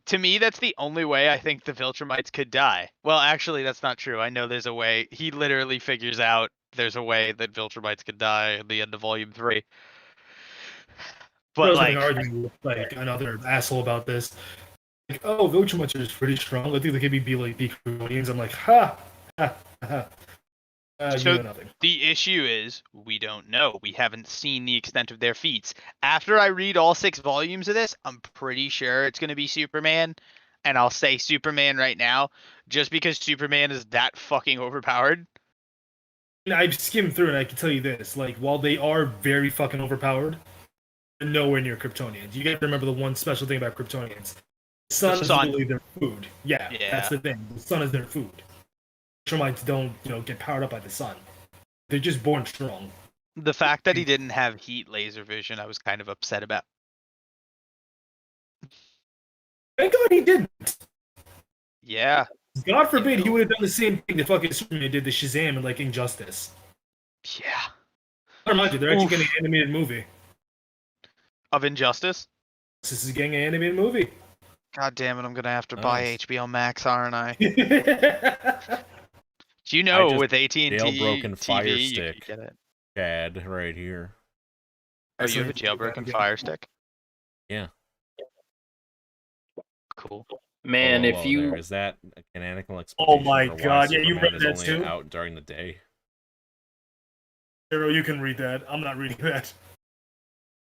To me, that's the only way I think the Viltrumites could die. Well, actually, that's not true. I know there's a way. He literally figures out there's a way that Viltrumites could die at the end of Volume 3. I But, was having an like, argument with like another asshole about this. Like, oh, Viltrumite is pretty strong. I think they could be like Kryptonians. I'm like, ha, ha, ha. You so know nothing. the issue is we don't know. We haven't seen the extent of their feats. After I read all 6 volumes of this, I'm pretty sure it's going to be Superman. And I'll say Superman right now, just because Superman is that fucking overpowered. I've skimmed through and I can tell you this: like, while they are very fucking overpowered, they're nowhere near Kryptonians. You got to remember the one special thing about Kryptonians: the sun is sun. literally their food. Yeah, Yeah. that's the thing. The sun is their food. Viltrumites don't, get powered up by the sun. They're just born strong. The fact that he didn't have heat laser vision, I was kind of upset about. Thank God he didn't. Yeah. God forbid he would have done the same thing that fucking Superman did to Shazam and like Injustice. Yeah. I remind you, they're actually Oof. getting an animated movie. Of Injustice? This is getting an animated movie. God damn it, I'm gonna have to buy Nice. HBO Max, aren't I? I Do you know just with AT&T jailbroken TV, Fire you Stick. can get it? Chad right here. Oh, you have a Excellent. jailbroken Fire Stick? Yeah. Cool. Man, Whoa, if whoa, you there. Is that a canonical explanation my for why God, yeah, you Superman read is that only too? out during the day? Hero, you can read that. I'm not reading that.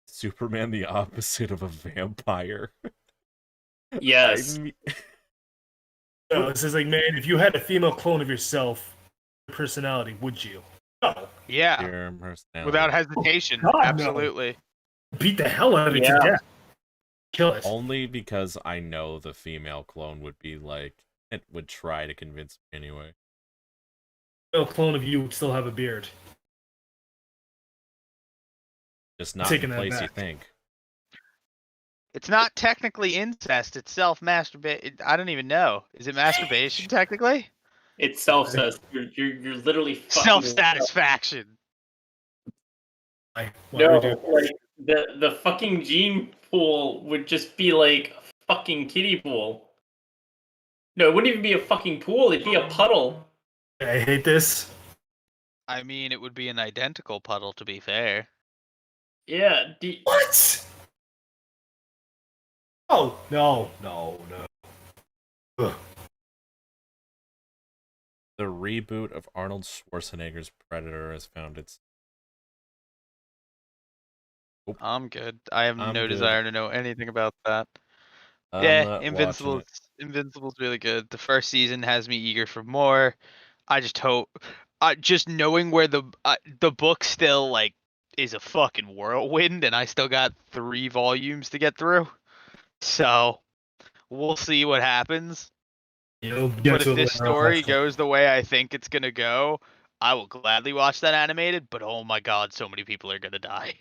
Superman the opposite of a vampire. yes, No, it says like, man, if you had a female clone of yourself, your personality, would you? No. Yeah, Your personality. without hesitation. God, no. Absolutely. Beat the hell out of it to Yeah. death. Kill it. Only because I know the female clone would be like, it would try to convince me anyway. Female clone of you would still have a beard. Just not Taking the that place you back. think. It's not technically incest. It's self-masturbation. I don't even know. Is it masturbation technically? It's self-cess. You're literally fucking Self-satisfaction. Why No, would you- like the fucking gene pool would just be like a fucking kiddie pool. No, it wouldn't even be a fucking pool. It'd be a puddle. I hate this. I mean, it would be an identical puddle, to be fair. Yeah. What? Oh, no. Ugh. The reboot of Arnold Schwarzenegger's Predator has found its. I'm good. I have I'm no good. desire to know anything about that. I'm Yeah, not watching Invincible's it. Invincible's really good. The first season has me eager for more. I just hope, just knowing where the book still like is a fucking whirlwind, and I still got 3 volumes to get through. So we'll see what happens. You'll But get to if it this later on. story goes the way I think it's gonna go, I will gladly watch that animated. But oh my god, so many people are gonna die.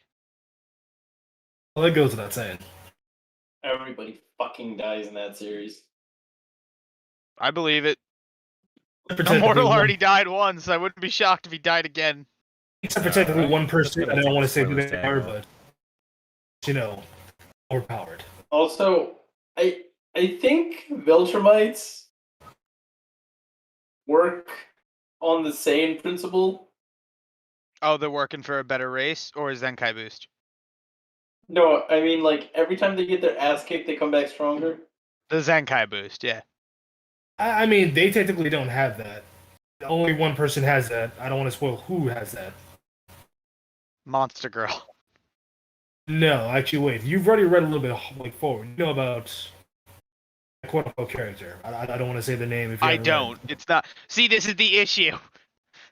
Well, that goes without saying. Everybody fucking dies in that series. I believe it. Except for Immortal technically already died once. I wouldn't be shocked if he died again. Except for technically one Just person. gonna I don't take want the to say who spoilers they tag are, off. but you know, overpowered. Also, I think Viltrumites work on the same principle. Oh, they're working for a better race, or is Zenkai Boost? No, I mean like every time they get their ass kicked, they come back stronger. The Zenkai Boost, yeah. I mean, they technically don't have that. Only one person has that. I don't want to spoil who has that. Monster Girl. No, actually, wait. You've already read a little bit like forward. You know about a quote unquote character. I don't want to say the name if you I haven't don't. read. It's not. See, this is the issue.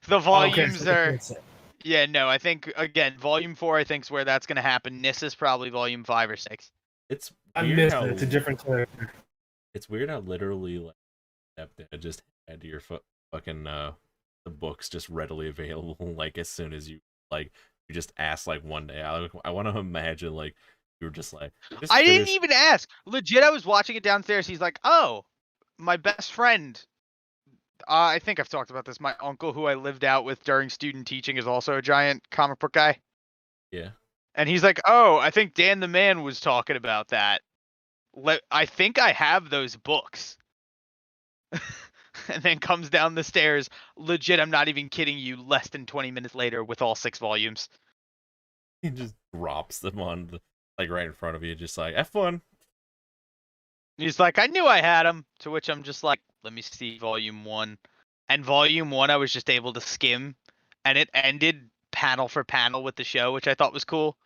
The Oh, volumes so are. that's it. Yeah, no. I think again, volume 4. I think is where that's gonna happen. Nissa's probably volume 5 or 6. It's I weird missed how it. It's a different character. it's weird how literally like that just had your fucking the books just readily available like as soon as you like you just asked like one day. I want to imagine like you were just like just I didn't finished. even ask. Legit, I was watching it downstairs. He's like, "Oh, my best friend." I think I've talked about this. My uncle, who I lived out with during student teaching, is also a giant comic book guy. Yeah. And he's like, "Oh, I think Dan the Man was talking about that. I think I have those books." And then comes down the stairs. Legit, I'm not even kidding you. Less than 20 minutes later, with all 6 volumes. He just drops them on like right in front of you, just like have fun. He's like, "I knew I had them." To which I'm just like, "Let me see volume 1." And volume 1, I was just able to skim, and it ended panel for panel with the show, which I thought was cool.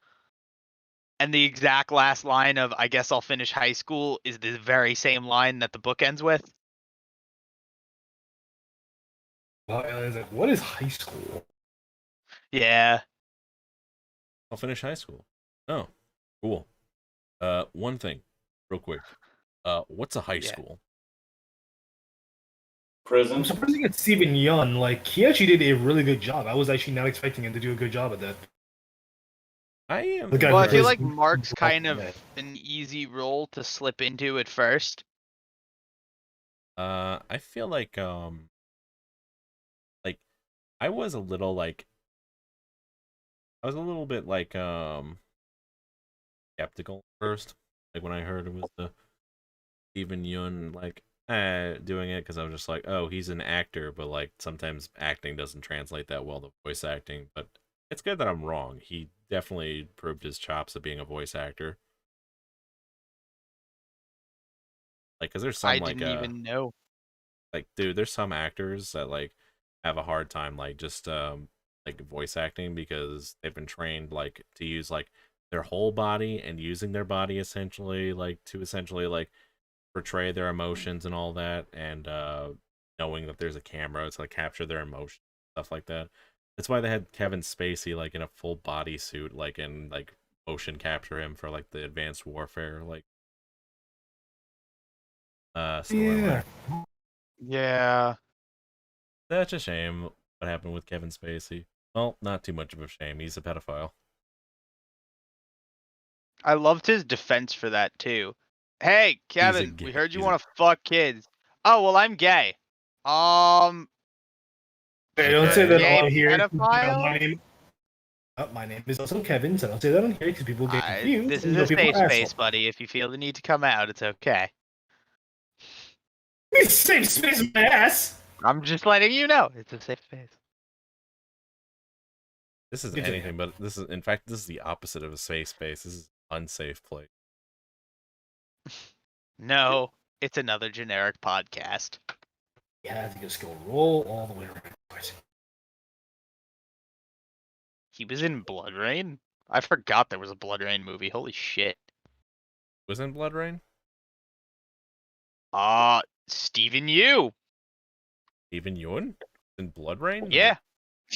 And the exact last line of "I guess I'll finish high school" is the very same line that the book ends with. Well, I was like, what is high school? Yeah. I'll finish high school. Oh, cool. One thing, real quick. What's a high Yeah. school? Prison. I'm surprised you get Steven Yeun. Like, he actually did a really good job. I was actually not expecting him to do a good job at that. I am. The guy Well, I who feel plays- like Mark's kind of Yeah. an easy role to slip into at first. I feel like I was a little like I was a little bit like skeptical first, like when I heard it was the Steven Yeun like doing it because I was just like, oh, he's an actor, but like sometimes acting doesn't translate that well to voice acting. But it's good that I'm wrong. He definitely proved his chops at being a voice actor. Like, cause there's some I like didn't even know. like dude, there's some actors that like have a hard time like just like voice acting because they've been trained like to use like their whole body and using their body essentially like to essentially like portray their emotions and all that, and knowing that there's a camera to like capture their emotions, stuff like that. That's why they had Kevin Spacey like in a full body suit, like in like motion capture him for like the advanced warfare, like storyline. Yeah. Yeah. That's a shame what happened with Kevin Spacey. Well, not too much of a shame. He's a pedophile. I loved his defense for that too. Hey, Kevin, we heard you want to fuck kids. Oh, well, I'm gay. Hey, don't say that Gay on here. pedophile? My name is also Kevin, so don't say that on here because people get confused. This and is a people safe are space, assholes. buddy. If you feel the need to come out, it's okay. Safe space, my ass. I'm just letting you know. It's a safe space. This is Continue. anything but this is, in fact, this is the opposite of a safe space. This is an unsafe place. No, it's another generic podcast. You have to just go roll all the way around. He was in Blood Rain? I forgot there was a Blood Rain movie. Holy shit. Was in Blood Rain? Stephen Yu. Even Ewan in Blood Rain? Yeah.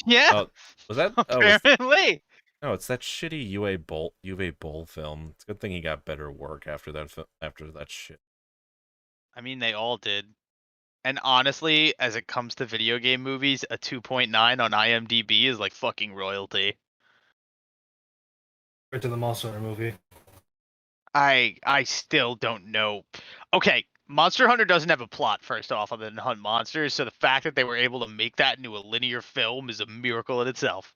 Yeah. Oh, was that? Apparently. No, it's that shitty UA Bowl film. It's a good thing he got better work after that shit. I mean, they all did. And honestly, as it comes to video game movies, a 2.9 on IMDb is like fucking royalty. Right to the Monster Hunter movie. I still don't know. Okay, Monster Hunter doesn't have a plot, first off, other than hunt monsters, so the fact that they were able to make that into a linear film is a miracle in itself.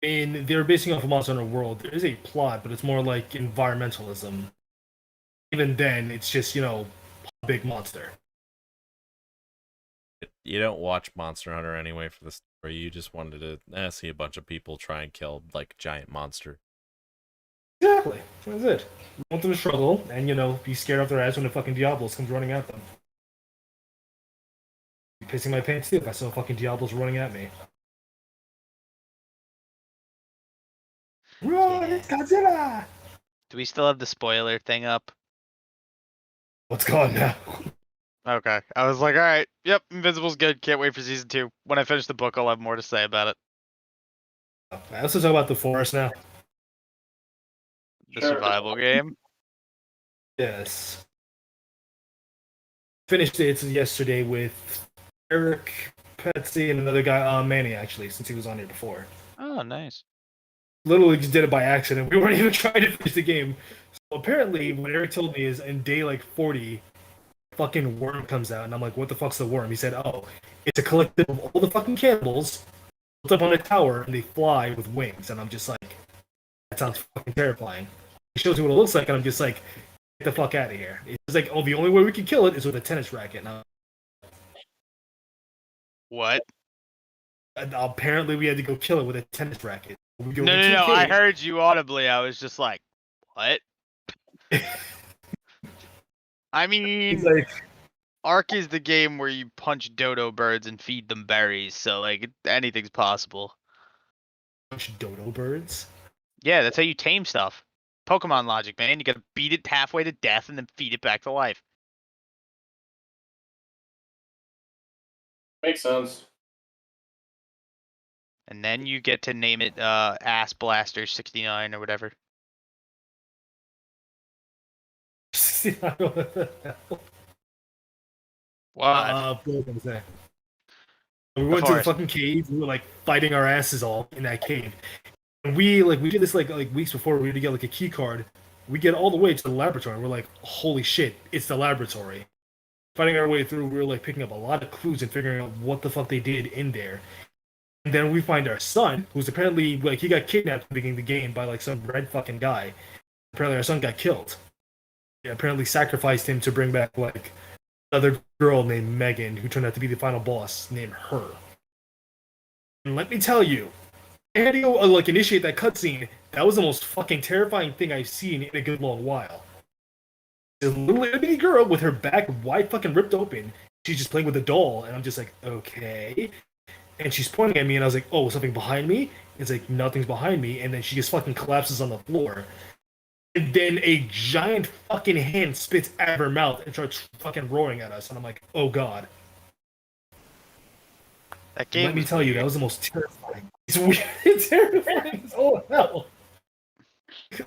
And they're basing off of Monster Hunter World. There is a plot, but it's more like environmentalism. Even then, it's just, a big monster. You don't watch Monster Hunter anyway for the story. You just wanted to see a bunch of people try and kill like giant monster. Exactly. That's it. You want them to struggle and, be scared off their ass when the fucking Diablos comes running at them. Be pissing my pants too if I saw fucking Diablos running at me. Run, it's Godzilla! Do we still have the spoiler thing up? What's going now? Okay. I was like, alright, yep, Invincible's good. Can't wait for season 2. When I finish the book, I'll have more to say about it. Let's talk about the forest now. The survival game. Yes. Finished it yesterday with Eric, Patsy, and another guy, Manny, actually, since he was on here before. Oh, nice. Literally just did it by accident. We weren't even trying to finish the game. So apparently, what Eric told me is in day 40, fucking worm comes out, and I'm like, what the fuck's the worm? He said, oh, it's a collective of all the fucking cannibals built up on a tower, and they fly with wings. And I'm just like, that sounds fucking terrifying. He shows me what it looks like, and I'm just like, get the fuck out of here. It's like, oh, the only way we can kill it is with a tennis racket. Now, What? apparently, we had to go kill it with a tennis racket. No, I heard you audibly. I was just like, what? I mean, like, Ark is the game where you punch dodo birds and feed them berries, so like anything's possible. punch dodo birds? Yeah, that's how you tame stuff. Pokemon logic, man. You gotta beat it halfway to death and then feed it back to life. Makes sense. And then you get to name it Ass Blaster 69 or whatever. What? What was I gonna say? We went to the fucking cave. We were like fighting our asses off in that cave. And we did this like weeks before. We had to get like a key card. We get all the way to the laboratory. We're like, holy shit, it's the laboratory. Fighting our way through, we were like picking up a lot of clues and figuring out what the fuck they did in there. And then we find our son, who's apparently like he got kidnapped at the beginning of the game by like some red fucking guy. Apparently our son got killed. They apparently sacrificed him to bring back like another girl named Megan, who turned out to be the final boss named Her. And let me tell you, I had to go like initiate that cutscene. That was the most fucking terrifying thing I've seen in a good long while. This little itty girl with her back wide fucking ripped open. She's just playing with a doll, and I'm just like, okay. And she's pointing at me, and I was like, oh, something behind me? It's like, nothing's behind me, and then she just fucking collapses on the floor. and then a giant fucking hand spits out of her mouth and starts fucking roaring at us, and I'm like, oh god. That And game let me was tell you, that weird. was the most terrifying. It's weird, it's terrifying as all hell.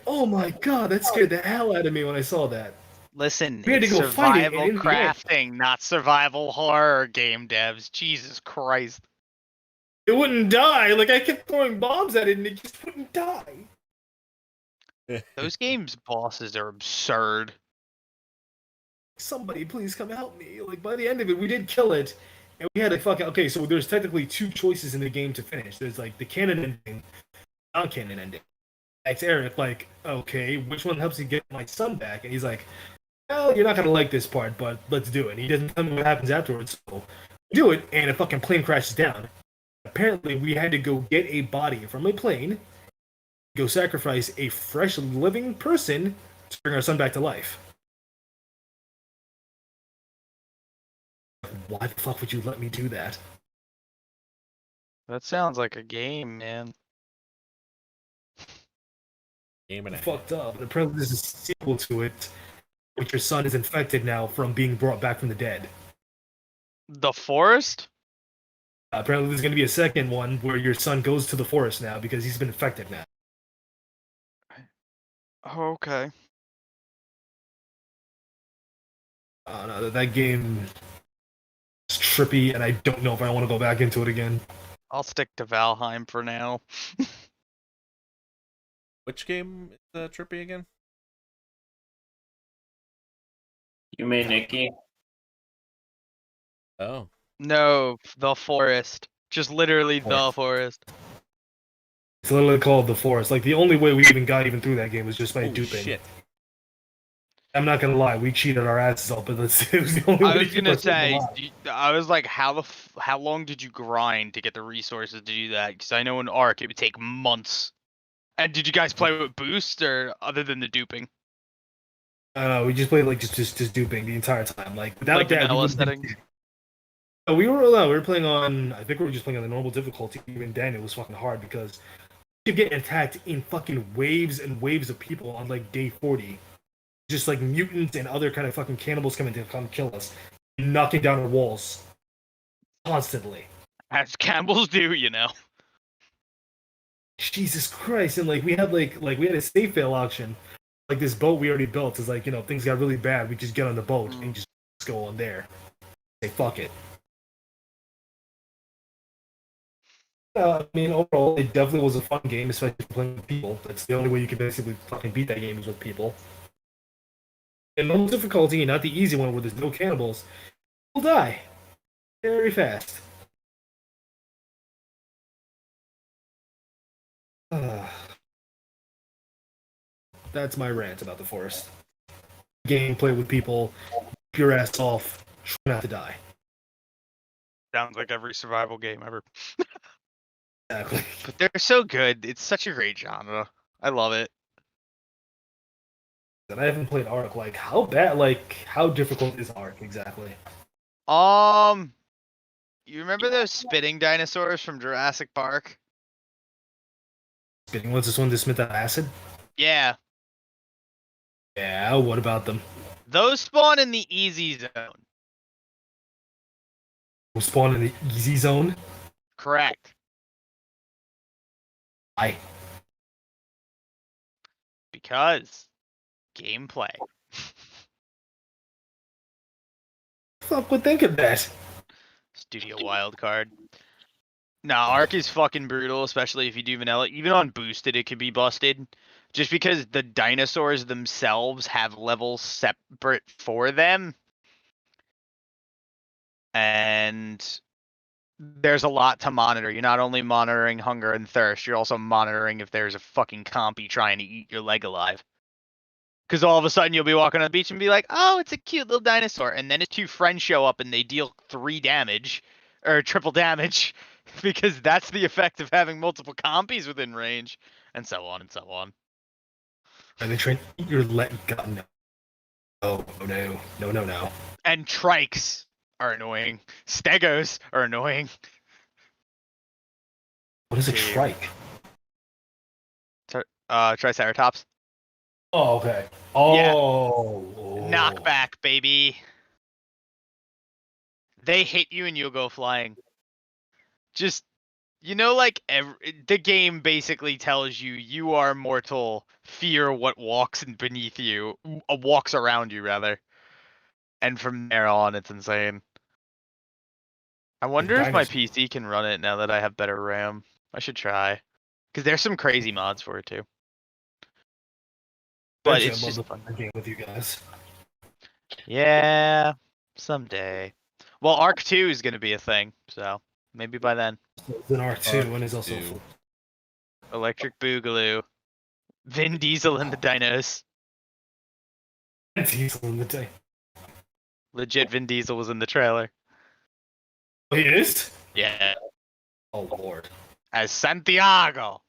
Oh my god, that scared the hell out of me when I saw that. Listen, We had to it's go fighting, and survival in the end, crafting, not survival horror game devs. Jesus Christ. it wouldn't die. Like, I kept throwing bombs at it, and it just wouldn't die. Those games' bosses are absurd. Somebody please come help me. Like, by the end of it, we did kill it, and we had a fucking okay. So there's technically two choices in the game to finish. There's like the canon ending, non-canon ending. It's Eric, like, okay, which one helps you get my son back? And he's like, well, you're not gonna like this part, but let's do it. And he doesn't tell me what happens afterwards, so we do it, and a fucking plane crashes down. Apparently, we had to go get a body from a plane, go sacrifice a fresh living person to bring our son back to life. Why the fuck would you let me do that? That sounds like a game, man. Game and a half. Fucked up. And apparently, there's a sequel to it, which your son is infected now from being brought back from the dead. The Forest? Apparently, there's going to be a second one where your son goes to the forest now because he's been infected now. Oh, okay. No, that game is trippy, and I don't know if I want to go back into it again. I'll stick to Valheim for now. Which game is trippy again? You mean Nikki? Oh. No, The Forest. Just literally The Forest. It's literally called The Forest. Like, the only way we even got through that game was just by Holy duping. shit. I'm not gonna lie, we cheated our asses off, but it was the only way I to was keep gonna us alive. say, I was like, how long did you grind to get the resources to do that? Because I know in Ark it would take months. And did you guys play with boost or other than the duping? We just played like just duping the entire time. Like, without Like that, vanilla settings? We were playing on. I think we were just playing on the normal difficulty. Even then, it was fucking hard because you kept getting attacked in fucking waves and waves of people on like day 40. Just like mutants and other kind of fucking cannibals coming to come kill us, knocking down our walls constantly. As Campbell's do, you know. Jesus Christ! And like we had we had a save fail auction. Like, this boat we already built is like, things got really bad. We just get on the boat and just go on there. Say fuck it. I mean, overall, it definitely was a fun game, especially playing with people. That's the only way you can basically fucking beat that game is with people. And normal difficulty, not the easy one where there's no cannibals, will die very fast. That's my rant about the forest. Game, play with people, keep your ass off, try not to die. Sounds like every survival game ever. Exactly. But they're so good. It's such a great genre. I love it. And I haven't played Ark. Like, how bad? Like, how difficult is Ark exactly? You remember those spitting dinosaurs from Jurassic Park? Spitting ones, this one to smith that acid? Yeah. Yeah, what about them? Those spawn in the easy zone. We'll spawn in the easy zone? Correct. Why? Because gameplay. Fuck would think of that? Studio wildcard. Nah, Ark is fucking brutal, especially if you do vanilla. Even on boosted, it could be busted. Just because the dinosaurs themselves have levels separate for them. And there's a lot to monitor. You're not only monitoring hunger and thirst, you're also monitoring if there's a fucking compy trying to eat your leg alive. Because all of a sudden you'll be walking on the beach and be like, oh, it's a cute little dinosaur. And then his two friends show up and they deal 3 damage, or triple damage, because that's the effect of having multiple compies within range, and so on and so on. Are they trying to eat your leg? God, no. Oh, no. No, no, no. And trikes are annoying. Stegos are annoying. What is a Dude. trike? Triceratops. Oh, okay. Yeah. Oh. Knockback, baby. They hit you and you'll go flying. Just, like the game basically tells you you are mortal. Fear what walks beneath you, walks around you rather. And from there on, it's insane. I wonder if my Dinosaur. PC can run it now that I have better RAM. I should try. Because there's some crazy mods for it too. But Eventually, it's I'd love just to fun. play a game with you guys. Yeah, someday. Well, Arc 2 is going to be a thing, so maybe by then. It's an R2, Arc and it's also 2. Electric Boogaloo. Vin Diesel and the Dinos. Diesel in the day. Legit Vin Diesel was in the trailer. Oh, he is? Yeah. Oh, Lord. As Santiago.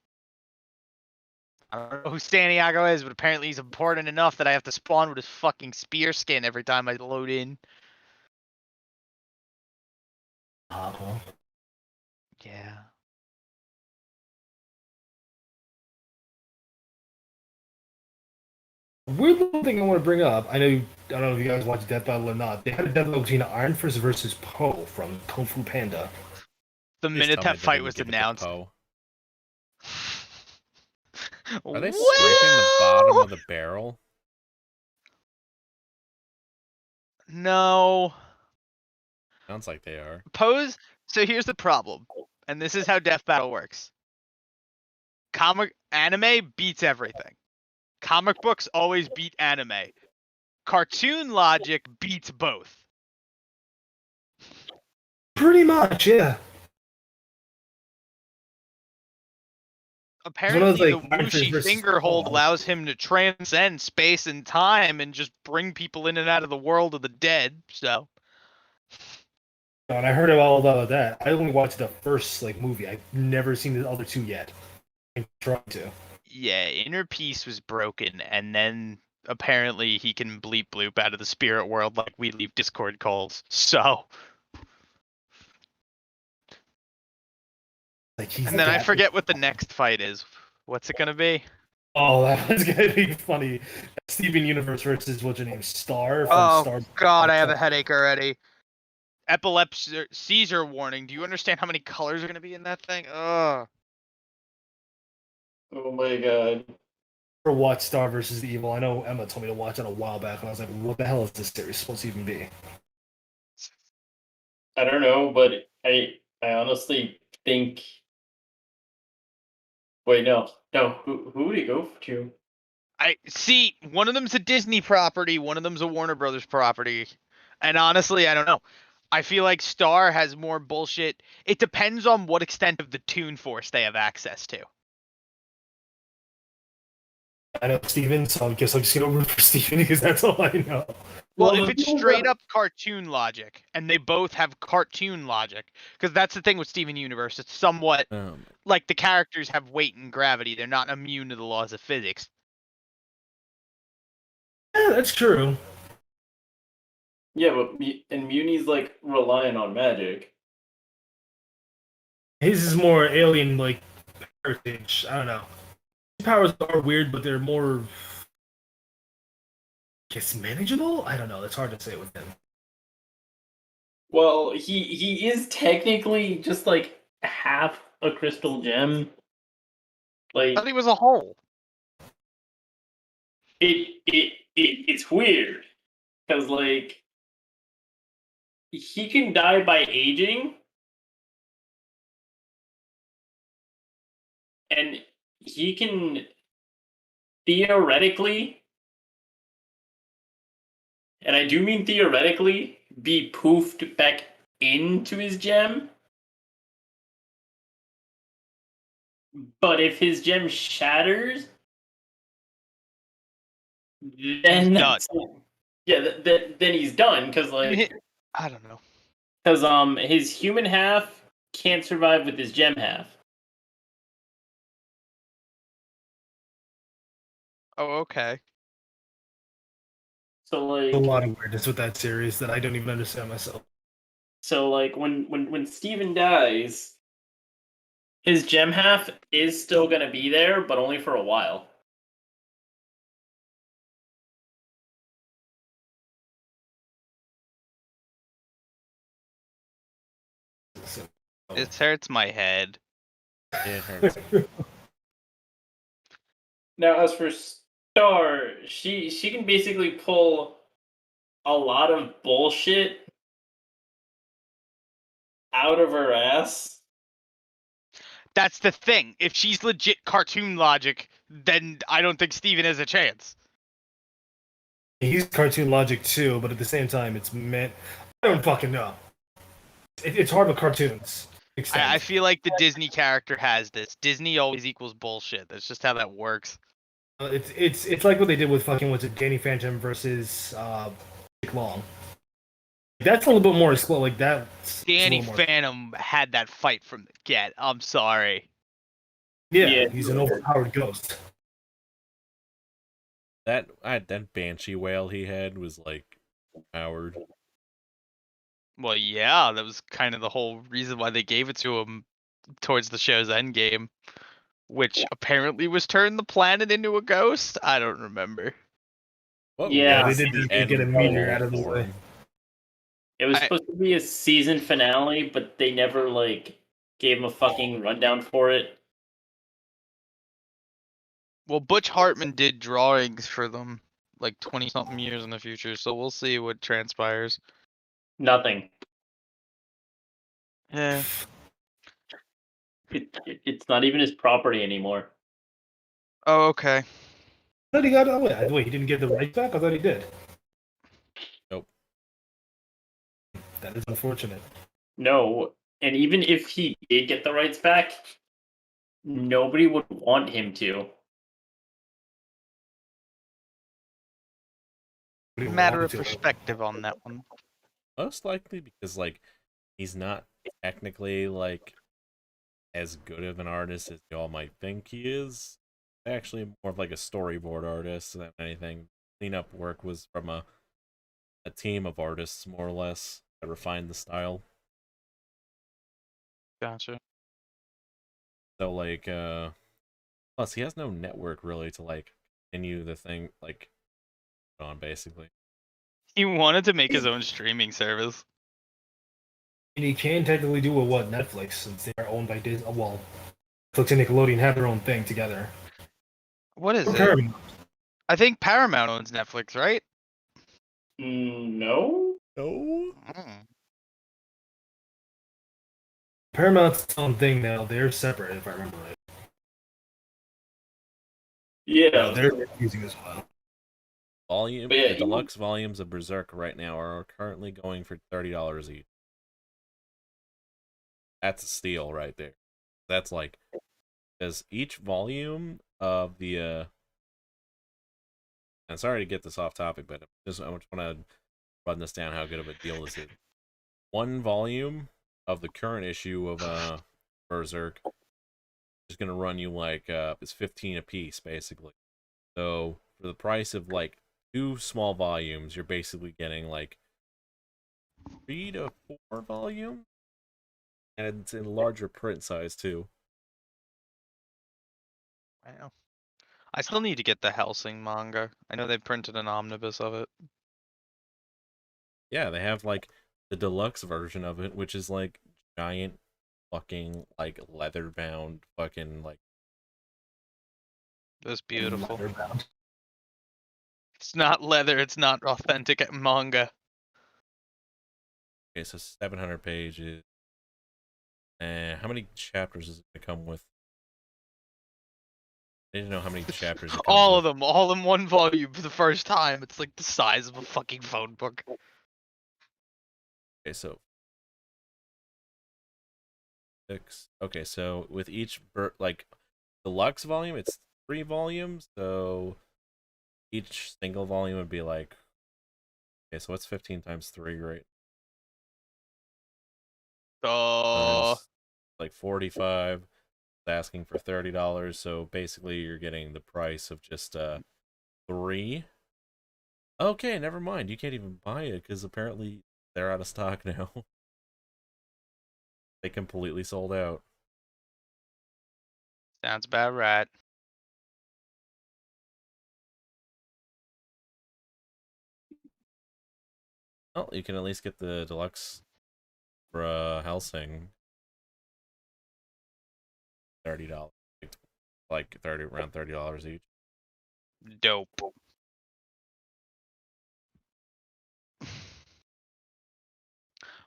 I don't know who Santiago is, but apparently he's important enough that I have to spawn with his fucking spear skin every time I load in. Well. Yeah. Weird little thing I want to bring up. I don't know if you guys watch Death Battle or not. They had a death battle between Iron Fist versus Poe from Kung Fu Panda. The Please minute tell me that they fight didn't was give it to announced. Poe. Are they scraping the bottom of the barrel? No. Sounds like they are. Pose. So here's the problem, and this is how Death Battle works. Anime beats everything. Comic books always beat anime. Cartoon logic beats both. Pretty much, yeah. Apparently, the Iron Fist whooshy versus finger hold Poe. allows him to transcend space and time and just bring people in and out of the world of the dead. So, And I heard all about that. I only watched the first movie. I've never seen the other two yet. I'm trying to. yeah, inner peace was broken, and then apparently he can bleep bloop out of the spirit world like we leave Discord calls. So, and then I forget what the next fight is. What's it gonna be? Oh, that was gonna be funny. Steven Universe versus what's her name? Star from Oh Star. God, I have a headache already. Epilepsy seizure warning. Do you understand how many colors are gonna be in that thing? Ugh. Oh my god. Or watch Star versus Evil. I know Emma told me to watch it a while back, and I was like, "What the hell is this series supposed to even be?" I don't know, but I honestly think. Wait, no, no. Who would he go to? I see. One of them's a Disney property. One of them's a Warner Brothers property. And honestly, I don't know. I feel like Star has more bullshit. It depends on what extent of the Toon Force they have access to. I know Steven, so I guess I'm just gonna root for Steven because that's all I know. Well, if it's straight up cartoon logic, and they both have cartoon logic, because that's the thing with Steven Universe, it's somewhat like the characters have weight and gravity. They're not immune to the laws of physics. Yeah, that's true. Yeah, but and Muni's like relying on magic. His is more alien heritage. I don't know. His powers are weird, but they're more, I guess, manageable. I don't know. It's hard to say with him. Well, he is technically just like half a crystal gem. I Like thought he was a whole. it's weird because like he can die by aging, and he can theoretically, and I do mean theoretically, be poofed back into his gem. But if his gem shatters, then He's yeah, then he's done because like I don't know. because his human half can't survive with his gem half. Oh, okay. So like A lot of weirdness with that series that I don't even understand myself. so like when Steven dies, his gem half is still gonna be there, but only for a while. So, This hurts my head. It hurts. Now, as for Star, she can basically pull a lot of bullshit out of her ass. That's the thing. If she's legit cartoon logic, then I don't think Steven has a chance. he's cartoon logic too, but at the same time, it's meant. I don't fucking know. It's hard with cartoons. I feel like the Disney character has this. Disney always equals bullshit. That's just how that works. It's like what they did with fucking what's it, Danny Phantom versus Jake Long. That's a little bit more slow. Like that. Danny Phantom had that fight from the get. I'm sorry. Yeah, he's an overpowered ghost. That banshee whale he had was like powered. Well, yeah, that was kind of the whole reason why they gave it to him towards the show's end game, which apparently was turn the planet into a ghost. I don't remember. What Yeah, was they the did end get a meteor goal out of the for way. him? It was supposed to be a season finale, but they never gave him a fucking rundown for it. Well, Butch Hartman did drawings for them like 20-something years in the future, so we'll see what transpires. Nothing. Yeah. It's not even his property anymore. Oh, okay. I thought he got. Oh wait, he didn't get the rights back. I thought he did. Nope. That is unfortunate. No, and even if he did get the rights back, nobody would want him to. Matter of perspective on that one. Most likely because like he's not technically like as good of an artist as y'all might think he is. Actually, more of like a storyboard artist than anything. Cleanup work was from a team of artists, more or less, that refined the style. Gotcha. So like, plus he has no network really to like continue the thing like on basically. He wanted to make his own streaming service. And he can technically do what Netflix, since they are owned by Disney. Well, Netflix and Nickelodeon have their own thing together. What is Okay. it? I think Paramount owns Netflix, right? No. No. Mm. Paramount's its own thing now. They're separate, if I remember right. Yeah. They're using as well. Volume. Yeah, The deluxe volumes of Berserk right now are currently going for $30 each. That's a steal right there. That's like, because each volume of the I'm sorry to get this off topic, but I just want to run this down how good of a deal this is. One volume of the current issue of Berserk is going to run you like it's 15 a piece basically. So for the price of like 2 small volumes, you're basically getting like 3 to 4 volumes, and it's in larger print size too. Wow. I still need to get the Hellsing manga. I know they printed an omnibus of it. Yeah, they have like the deluxe version of it, which is like giant fucking like leather bound fucking like. It was beautiful. Leather-bound. It's not leather, it's not authentic manga. Okay, so 700 pages. And how many chapters does it come with? I didn't know how many chapters it comes All with. of them, all in one volume for the first time. It's like the size of a fucking phone book. Okay, so 6. Okay, so with each like deluxe volume, it's 3 volumes. So each single volume would be like. Okay, so what's 15 times 3, right? Times like 45. Asking for $30, so basically you're getting the price of just 3. Okay, never mind. You can't even buy it because apparently they're out of stock now. They completely sold out. Sounds about right. Well, you can at least get the deluxe for Helsing. $30, like around $30 each. Dope.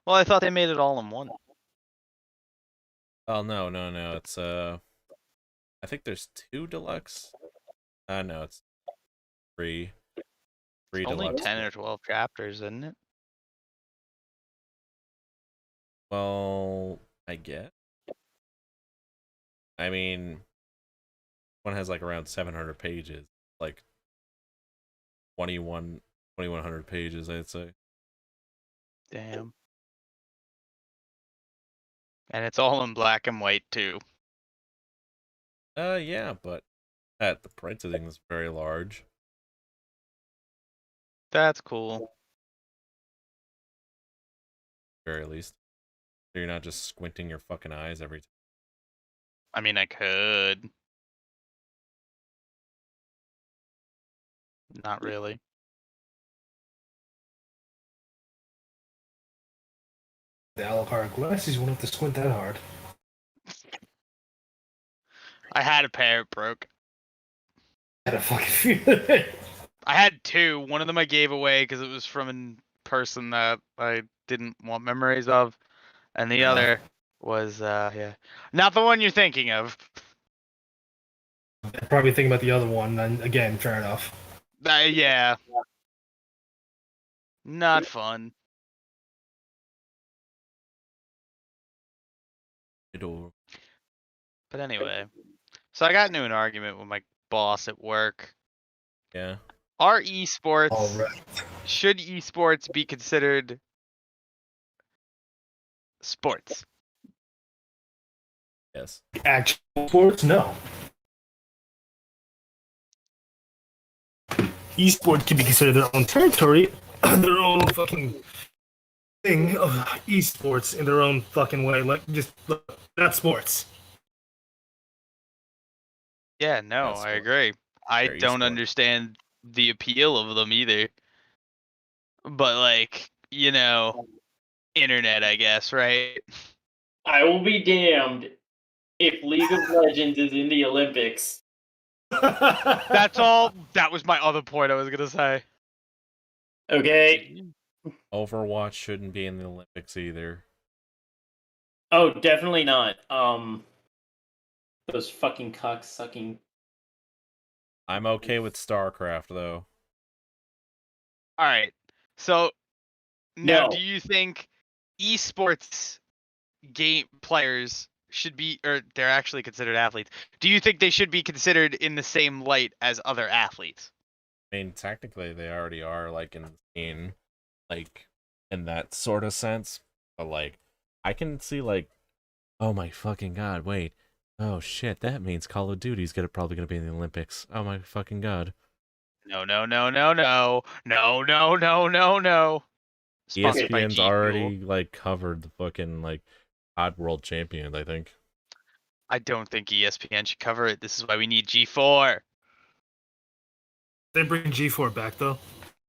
Well, I thought they made it all in one. Oh no, it's I think there's 2 deluxe. No, it's 3 It's only deluxe. 10 or 12 chapters, isn't it? Well, I guess. I mean, one has like around 700 pages, like 2100 pages, I'd say. Damn. And it's all in black and white too. Yeah, but the printing is very large. That's cool. Very least. So you're not just squinting your fucking eyes every time. I mean, I could. Not really. The a la carte glasses, you won't have to squint that hard. I had a pair, it broke. I had a fucking feeling. I had 2. One of them I gave away because it was from a person that I didn't want memories of. And the other was, yeah. Not the one you're thinking of. I'm probably thinking about the other one, and again, fair enough. Yeah. Not fun. But anyway. So I got into an argument with my boss at work. Yeah. Are esports, All right. should esports be considered sports? Yes. Actual sports, no. Esports can be considered their own territory, their own fucking thing of esports in their own fucking way. Like, just not sports. Yeah, no, That's I what- agree. I They're don't esports. understand the appeal of them either. But like, internet, I guess, right? I will be damned if League of Legends is in the Olympics. That's all. That was my other point I was gonna say. Okay. Overwatch shouldn't be in the Olympics either. Oh, definitely not. Those fucking cock sucking. I'm okay with StarCraft though. All right. So now, No. do you think esports game players should be, or they're actually considered athletes? Do you think they should be considered in the same light as other athletes? I mean, technically they already are, like like in that sort of sense. But like, I can see like, oh my fucking god, wait, oh shit, that means Call of Duty's probably gonna be in the Olympics. Oh my fucking god. No, no, no, no, no, no, no, no, no, no. Sponsored by ESPN's G Fuel. already like covered the fucking like odd world champions, I think. I don't think ESPN should cover it. This is why we need G4. They bring G4 back though.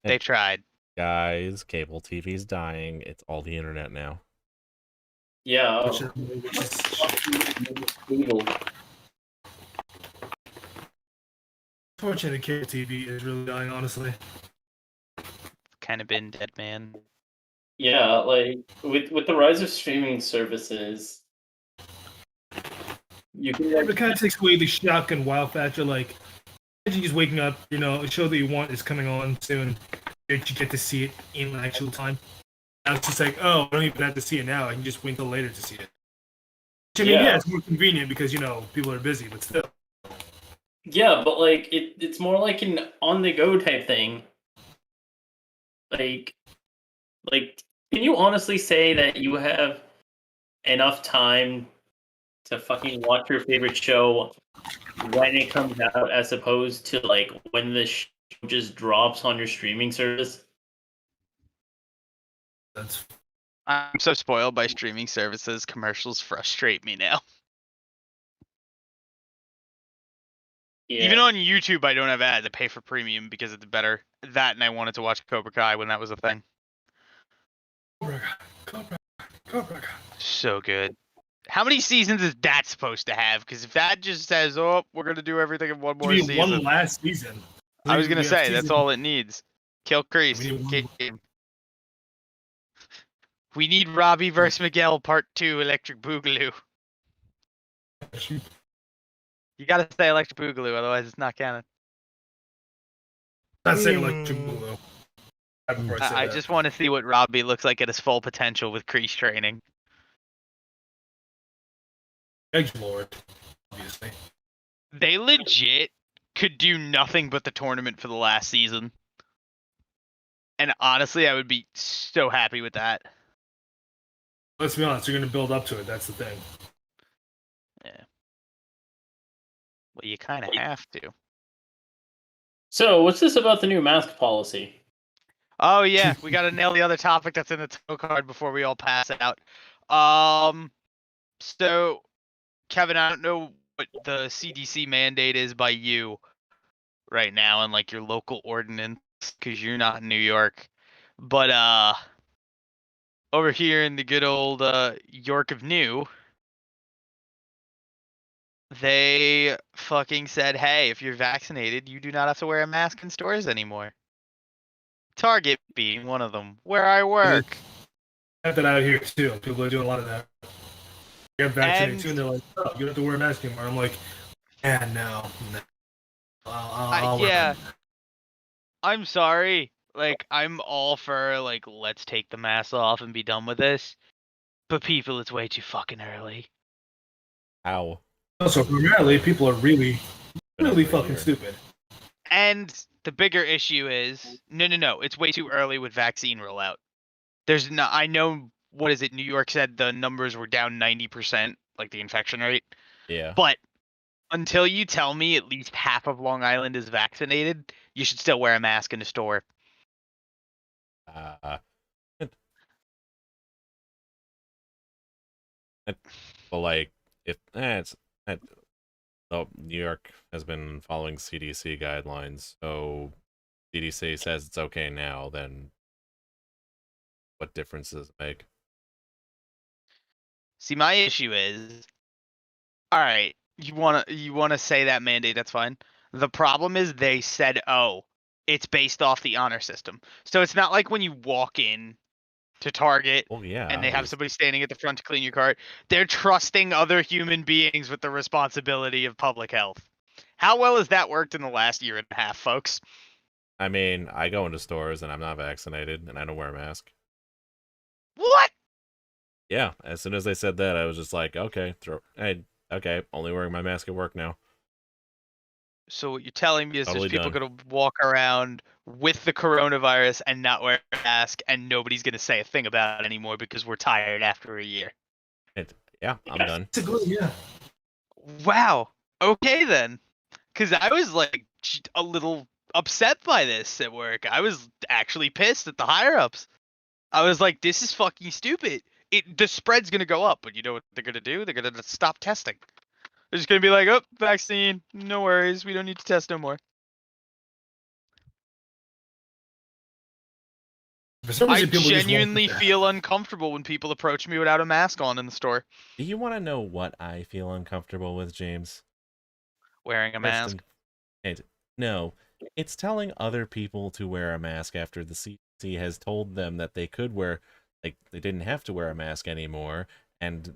They tried. Guys, cable TV's dying. It's all the internet now. Yeah. Which is Evil. unfortunate. Cable TV is really dying, honestly. Kind of been dead, man. Yeah, like with the rise of streaming services, you can Yeah, but it kind of takes away the shock and wow factor. Like, imagine just waking up, a show that you want is coming on soon, that you get to see it in actual time. Now it's just like, oh, I don't even have to see it now. I can just wait till later to see it. Which, I mean, yeah, it's more convenient because people are busy, but still. Yeah, but like it's more like an on the go type thing. Like, can you honestly say that you have enough time to fucking watch your favorite show when it comes out, as opposed to like when the show just drops on your streaming service? That's I'm so spoiled by streaming services. Commercials frustrate me now. Yeah. Even on YouTube, I don't have ads. I pay for premium because it's better. That, and I wanted to watch Cobra Kai when that was a thing. Cobra Kai. So good. How many seasons is that supposed to have? Because if that just says, "Oh, we're gonna do everything in one more We need season," one last season. I was gonna We have say that's season. all it needs. Kill We Kreese. need Game. We need Robbie versus Miguel Part 2 Electric Boogaloo. one. You gotta say Electric Boogaloo, otherwise it's not canon. Not saying Electric Boogaloo. Before I say I that. just want to see what Robbie looks like at his full potential with Kreese training. Edgelord, obviously. They legit could do nothing but the tournament for the last season. And honestly, I would be so happy with that. Let's be honest, you're going to build up to it. That's the thing. Yeah. Well, you kind of have to. So, what's this about the new mask policy? Oh yeah, we gotta nail the other topic that's in the title card before we all pass out. So Kevin, I don't know what the CDC mandate is by you right now and like your local ordinance because you're not in New York, but over here in the good old York of New, they fucking said, hey, if you're vaccinated, you do not have to wear a mask in stores anymore. Target being one of them, where I work. I have that out here too. People are doing a lot of that. They get vaccinated And too, and they're like, "Oh, you don't have to wear a mask anymore." I'm like, "Yeah, no. I'll wear yeah, one." I'm sorry. Like, I'm all for, like, let's take the mask off and be done with this. But people, it's way too fucking early. Ow. Also, primarily, people are really Been over a fucking year. stupid. And the bigger issue is, no, it's way too early with vaccine rollout. There's no, I know, what is it, New York said the numbers were down 90%, like the infection rate. Yeah. But until you tell me at least half of Long Island is vaccinated, you should still wear a mask in the store. Uh, but like, if it's oh, New York has been following CDC guidelines, so CDC says it's okay now. Then what difference does it make? See, my issue is, all right, you wanna say that mandate, that's fine. The problem is they said, oh, it's based off the honor system. So it's not like when you walk in to Target Well, and yeah, they have somebody standing at the front to clean your cart. They're trusting other human beings with the responsibility of public health. How well has that worked in the last year and a half, folks? I mean, I go into stores and I'm not vaccinated and I don't wear a mask. What? Yeah, as soon as they said that, I was just like, okay, okay, only wearing my mask at work now. So what you're telling me is Totally there's people done. gonna walk around with the coronavirus and not wear a mask, and nobody's gonna say a thing about it anymore because we're tired after a year. Yeah, I'm done. Basically, yeah. Wow. Okay then. Because I was like a little upset by this at work. I was actually pissed at the higher ups. I was like, this is fucking stupid. The spread's gonna go up, but you know what they're gonna do? They're gonna stop testing. They're just gonna be like, oh, vaccine, no worries, we don't need to test no more. For some I reason, people just won't genuinely do that. feel uncomfortable when people approach me without a mask on in the store, Do you want to know what I feel uncomfortable with, James? wearing a mask. No, it's telling other people to wear a mask after the CDC has told them that they could wear, like, they didn't have to wear a mask anymore, and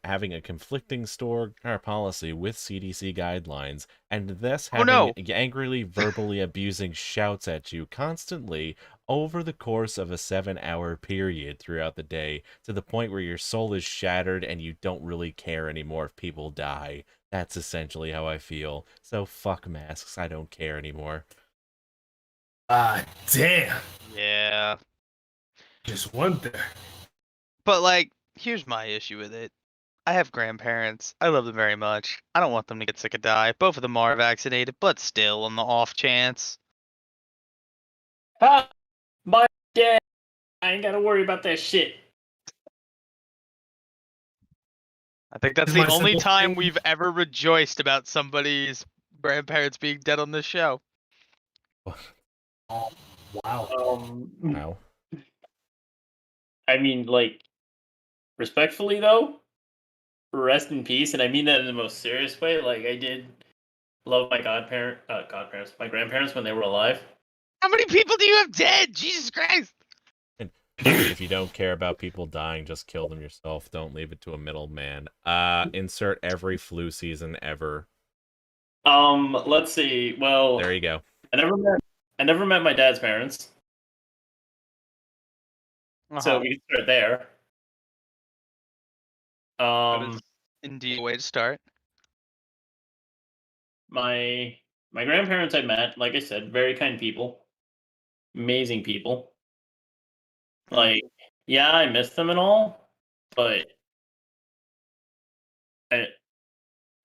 having a conflicting store policy with CDC guidelines, and thus Oh having no. angrily verbally abusing shouts at you constantly over the course of a 7-hour period throughout the day, to the point where your soul is shattered and you don't really care anymore if people die. That's essentially how I feel. So fuck masks. I don't care anymore. Ah, damn. Yeah. Just went there. But like, here's my issue with it. I have grandparents. I love them very much. I don't want them to get sick or die. Both of them are vaccinated, but still, on the off chance. Ha! My dad. I ain't gotta worry about that shit. I think that's Is the my only simple time thing- we've ever rejoiced about somebody's grandparents being dead on this show. Oh, wow. Wow. I mean, like, respectfully though, rest in peace, and I mean that in the most serious way. Like I did love my my grandparents when they were alive. How many people do you have dead? Jesus Christ! And if you don't care about people dying, just kill them yourself. Don't leave it to a middleman. Insert every flu season ever. Let's see. Well, There you go. I never met my dad's parents, so Uh-huh. we can start there. That is indeed a way to start. My grandparents I met, like I said, very kind people, amazing people. Like, yeah, I miss them and all, but I,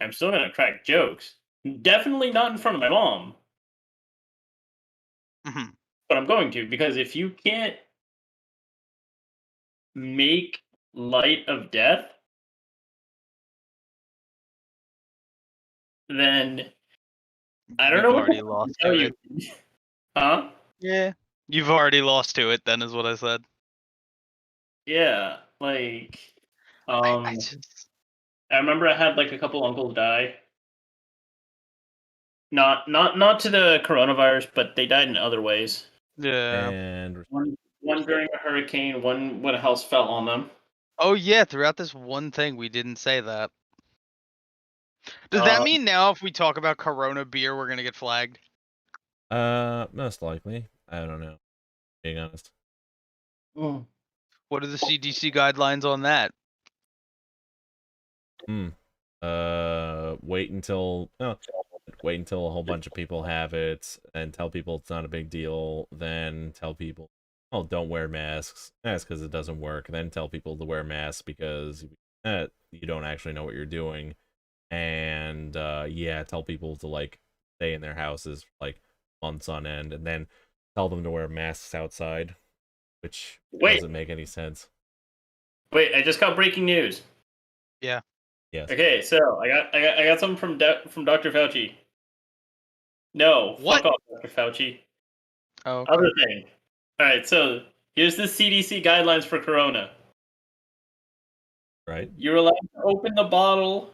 I'm still gonna crack jokes. Definitely not in front of my mom, Mhm. but I'm going to because if you can't make light of death, then I don't You've know what already to lost tell to you. it. Huh? Yeah. You've already lost to it, then, is what I said. Yeah, like, I um, just. I remember I had like a couple uncles die. Not to the coronavirus, but they died in other ways. Yeah. And One during a hurricane, one when a house fell on them. Oh, yeah, throughout this one thing, we didn't say that. Does that Um, mean now if we talk about Corona beer, we're gonna get flagged? most likely. I don't know. Being honest. mm, What are the CDC guidelines on that? Hmm. Wait until wait until a whole bunch of people have it, and tell people it's not a big deal. Then tell people, oh, don't wear masks. That's because it doesn't work. Then tell people to wear masks because you don't actually know what you're doing. And yeah, tell people to like stay in their houses for, like months on end, and then tell them to wear masks outside, which wait, doesn't make any sense. wait! I just got breaking news. Yeah. Yes. Okay, so I got something from Dr. Fauci. No, What? fuck off, Dr. Fauci. Oh, okay. Other thing. All right, so here's the CDC guidelines for Corona. Right. You're allowed to open the bottle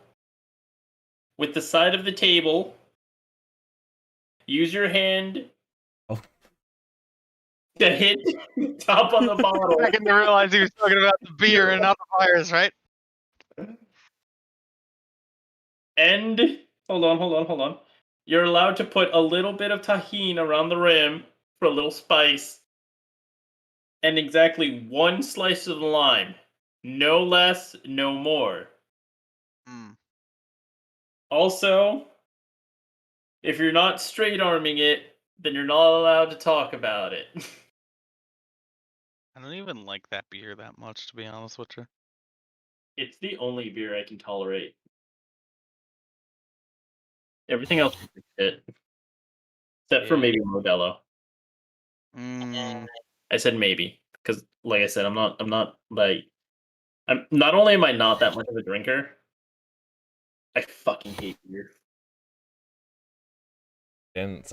with the side of the table. Use your hand Oh. to hit the top of the bottle. I didn't realize he was talking about the beer and not the virus, right? And hold on. You're allowed to put a little bit of tahini around the rim for a little spice, and exactly one slice of lime. No less, no more. Mm. Also, if you're not straight arming it, then you're not allowed to talk about it. I don't even like that beer that much, to be honest with you. It's the only beer I can tolerate. Everything else is shit. Except for Yeah. maybe Modelo. Mm. I said maybe because, like I said, I'm not like, I'm not only am I not that much of a drinker, I fucking hate beer. And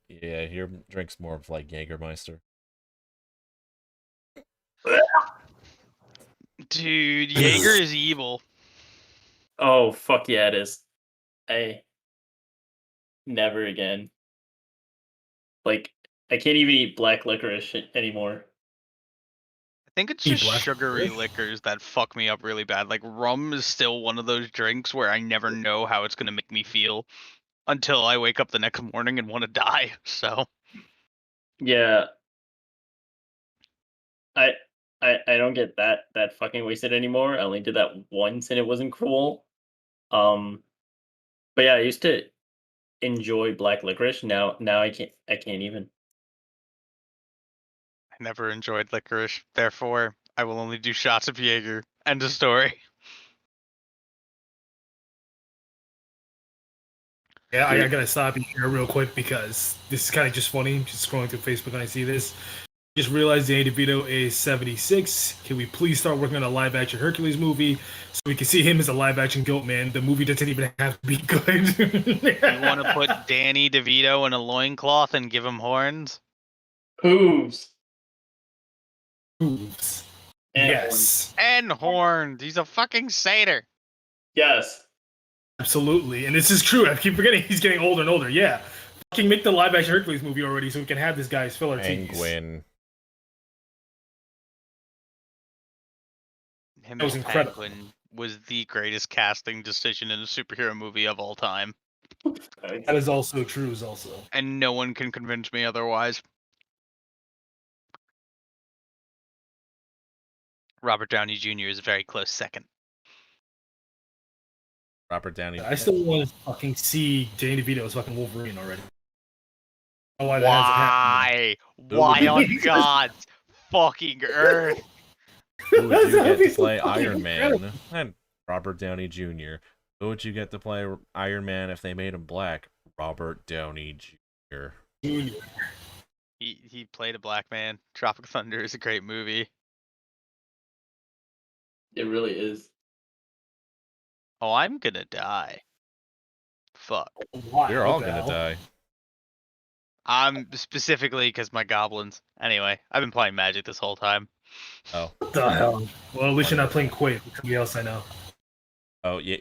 yeah, your drink's more of like Jägermeister. Dude, Jaeger is evil. Oh fuck yeah, it is. I never again. Like I can't even eat black licorice anymore. I think it's Eat just black sugary licorice? liquors that fuck me up really bad. Like rum is still one of those drinks where I never know how it's gonna make me feel until I wake up the next morning and want to die. So Yeah, I I don't get that fucking wasted anymore. I only did that once and it wasn't cool. Um, but yeah, I used to enjoy black licorice. Now I can't even. I never enjoyed licorice. Therefore, I will only do shots of Jaeger. End of story. Yeah, Yeah. I gotta stop you here real quick because this is kind of just funny. Just scrolling through Facebook and I see this. Just realized Danny DeVito is 76. Can we please start working on a live action Hercules movie so we can see him as a live action goat man? The movie doesn't even have to be good. You want to put Danny DeVito in a loincloth and give him horns? Hooves. Hooves. And Yes. And horns. He's a fucking satyr. Yes. Absolutely, and this is true. I keep forgetting he's getting older and older. Yeah, fucking make the live action Hercules movie already, so we can have this guy's filler tease. Penguin. Him That was as incredible. Penguin was the greatest casting decision in a superhero movie of all time, That is also true. Is also and no one can convince me otherwise. Robert Downey Jr. is a very close second. Robert Downey. I still want to fucking see Danny DeVito as fucking Wolverine already. I don't know why that hasn't happened Why? Who Why would on God's fucking earth? yet. Who would you That'd get be to so play fucking Iron incredible. Man? And Robert Downey Jr. Who would you get to play Iron Man if they made him black? Robert Downey Jr. Junior. He played a black man. Tropic Thunder is a great movie. It really is. Oh, I'm gonna die. Fuck. Why? We're What all the gonna hell? die. I'm specifically because my goblins. Anyway, I've been playing Magic this whole time. Oh, What the hell? Well, at least you're not playing Quake with somebody else I know. oh yeah,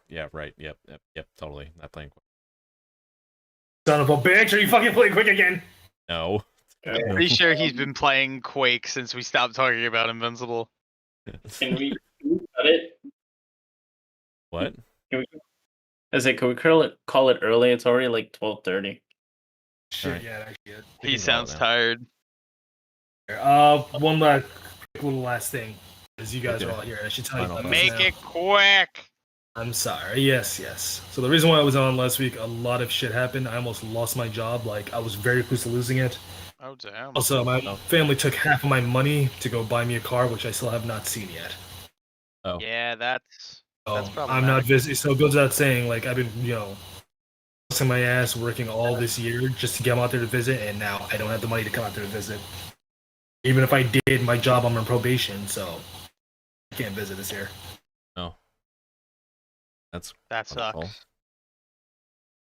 yeah, right. Yep, totally. Not playing. Son of a bitch, are you fucking playing Quake again? No. Pretty sure he's been playing Quake since we stopped talking about Invincible. Can we cut it? What? Can we? Can we call it early? It's already like 12:30. Shit, Alright. yeah, actually. We He can call it sounds now. tired. One last quick little last thing, as you guys Okay. are all here. I should tell you Final about thoughts. this Make now. it quick. I'm sorry. Yes. So the reason why I was on last week, a lot of shit happened. I almost lost my job. Like I was very close to losing it. Oh damn. Also, my Oh. family took half of my money to go buy me a car, which I still have not seen yet. Oh, Yeah, that's So I'm problematic. not visiting. So it goes without saying, like I've been, busting my ass working all this year just to get out there to visit, and now I don't have the money to come out there to visit. Even if I did my job, I'm on probation, so I can't visit this year. no. That's That wonderful. sucks.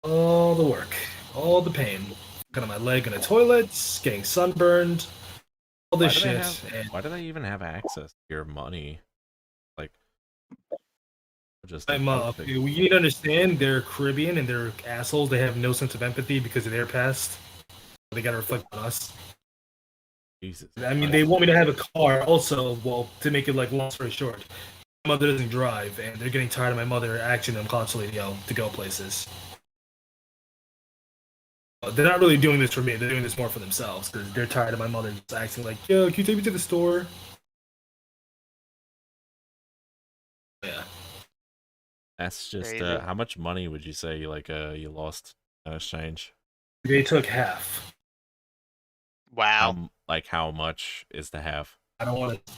All the work, all the pain, kind of my leg in the toilets, getting sunburned, all this Why do they shit. And Why do they even have access to your money? Like, just I'm you need to understand they're Caribbean and they're assholes. They have no sense of empathy because of their past. They gotta reflect on us. Jesus. I mean, they want me to have a car. Also, well, to make it like long story short, my mother doesn't drive, and they're getting tired of my mother asking them constantly, to go places. They're not really doing this for me. They're doing this more for themselves because they're tired of my mother just acting like, "Yo, can you take me to the store?" Yeah, That's just Crazy. how much money would you say you lost in exchange? they took half. Wow. How much is the half? I don't want to.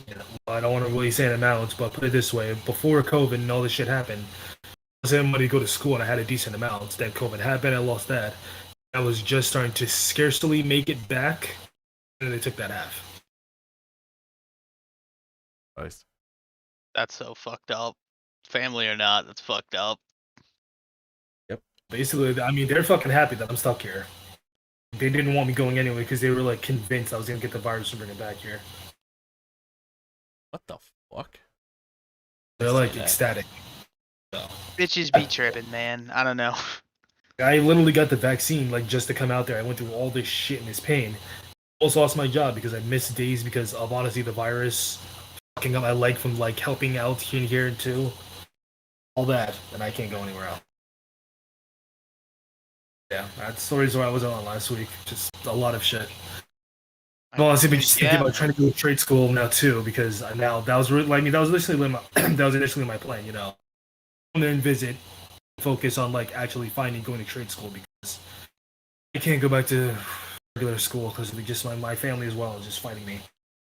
I don't want to really say an amount, but put it this way: before COVID and all this shit happened, I was having money to go to school, and I had a decent amount. Then COVID happened, I lost that. I was just starting to scarcely make it back, and they took that half. Nice. That's so fucked up. Family or not, that's fucked up. Basically, I mean, they're fucking happy that I'm stuck here. They didn't want me going anyway because they were like convinced I was gonna get the virus and bring it back here. What the fuck? They're like Say that. ecstatic. So Bitches be tripping, man. I don't know. I literally got the vaccine like just to come out there. I went through all this shit and this pain. Also lost my job because I missed days because of honestly the virus fucking up my leg from like helping out here and here too. All that, and I can't go anywhere else. Yeah, that's stories where I was on last week. Just a lot of shit. I've honestly been just thinking about trying to go to trade school now too because now that was really, that was initially my that was initially my plan. Come there and visit, focus on like actually finding going to trade school because I can't go back to regular school because just my family as well is just fighting me.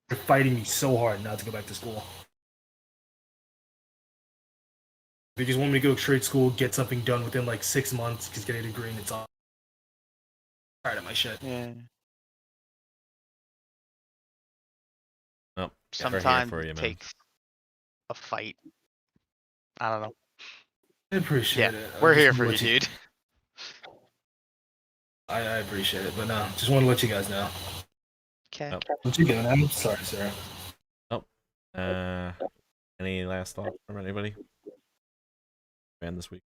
They're fighting me so hard not to go back to school. They just want me to go to trade school, get something done within like 6 months, just get a degree, and it's all. Tired of my shit. Yeah. Oh, Sometimes for you, it man. takes a fight. I don't know. I appreciate Yeah, it. I we're just here wanna for you, let dude. I appreciate it, but no, just want to let you guys know. Okay. Oh. What you doing? I'm sorry, Sarah. Any last thoughts from anybody? fan this week?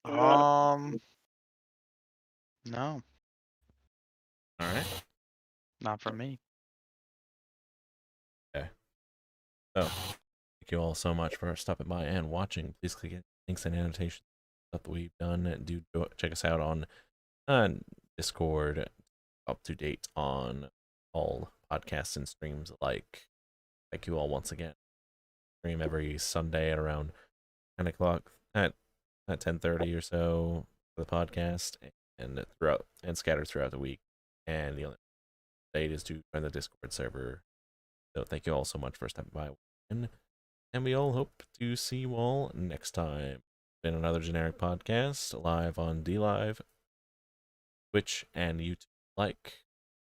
No, All right. not for me. Okay. So, thank you all so much for stopping by and watching. Please click links and annotations stuff that we've done. And do check us out on Discord, up to date on all podcasts and streams alike. Thank you all once again. Stream every Sunday at around 10 o'clock at 10:30 or so for the podcast, and scattered throughout the week. And the only date is to join the Discord server. So thank you all so much for stopping by, and we all hope to see you all next time in another generic podcast live on DLive, Twitch, and YouTube like.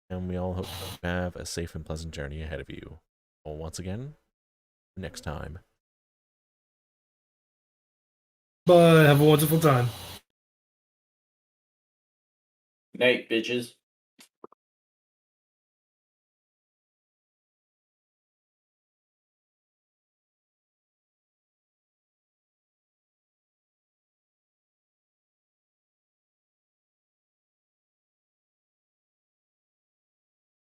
And we all hope you have a safe and pleasant journey ahead of you. Well, once again, next time. Bye. Have a wonderful time. Night, bitches.